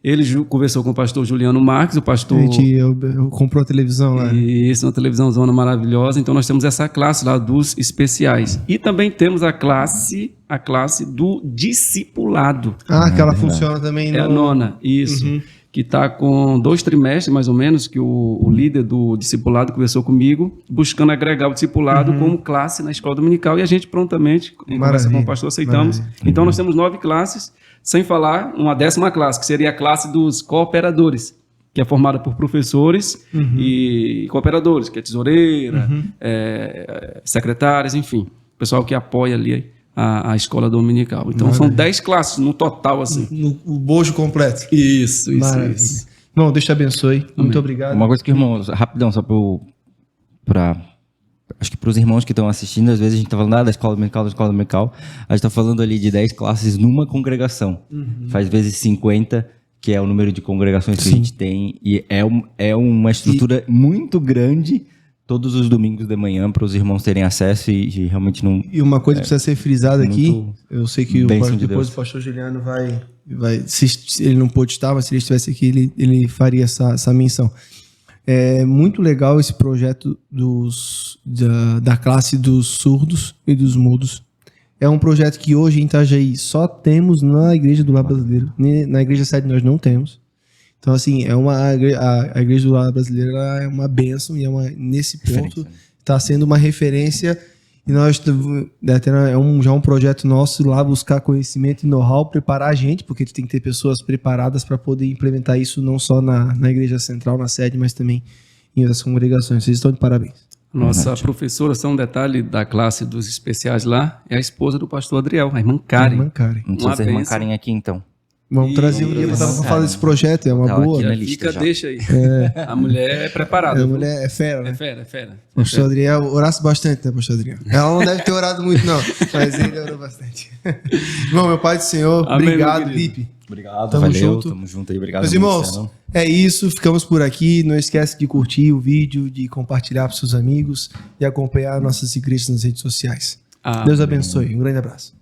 Ele conversou com o pastor Juliano Marques, o pastor... Eu comprou a televisão lá. Isso, uma televisãozona maravilhosa. Então nós temos essa classe lá dos especiais. E também temos a classe do discipulado. Que ela funciona também. É a 9ª, isso. Que está com 2 trimestres, mais ou menos, que o líder do discipulado conversou comigo, buscando agregar o discipulado como classe na escola dominical. E a gente prontamente, em conversa com o pastor, aceitamos. Maravilha. Então nós temos 9 classes, sem falar uma 10ª classe, que seria a classe dos cooperadores, que é formada por professores e cooperadores, que é tesoureira, secretárias, enfim, pessoal que apoia ali a escola dominical. Então são 10 classes no total, assim. O bojo completo. Isso. Bom, Deus te abençoe. Amém. Muito obrigado. Uma coisa que, irmão, rapidão, só acho que para os irmãos que estão assistindo, às vezes a gente está falando da escola dominical, a gente está falando ali de 10 classes numa congregação. Faz vezes 50, que é o número de congregações que a gente tem, e é uma estrutura muito grande todos os domingos de manhã para os irmãos terem acesso e realmente não... E uma coisa que precisa ser frisada aqui, eu sei que depois o pastor Juliano vai se ele não pôde estar, mas se ele estivesse aqui, ele faria essa menção. É muito legal esse projeto da classe dos surdos e dos mudos. É um projeto que hoje em Itajaí só temos na Igreja do Lar Brasileiro. Na Igreja Sede nós não temos. Então, assim, a Igreja do Lar Brasileiro é uma bênção e nesse ponto está sendo uma referência. E nós já um projeto nosso lá buscar conhecimento e know-how, preparar a gente, porque tem que ter pessoas preparadas para poder implementar isso não só na Igreja Central, na sede, mas também em outras congregações. Vocês estão de parabéns. Nossa professora, só um detalhe da classe dos especiais lá, é a esposa do pastor Adriel, a irmã Karen. Não precisa ser a irmã Karen aqui, então. Vamos trazer um dia pra falar desse projeto, é uma boa. Deixa aí. A mulher é preparada. A mulher é fera, né? É fera. Pastor Adriel, orasse bastante, né, Pastor Adriel? Ela não deve ter orado muito, não, mas ele orou bastante. Bom, meu Pai do Senhor, amém, obrigado, Lipe. Obrigado, tamo junto aí, obrigado. Meus irmãos, é isso, ficamos por aqui. Não esquece de curtir o vídeo, de compartilhar para seus amigos e acompanhar nossas igrejas nas redes sociais. Deus abençoe, um grande abraço.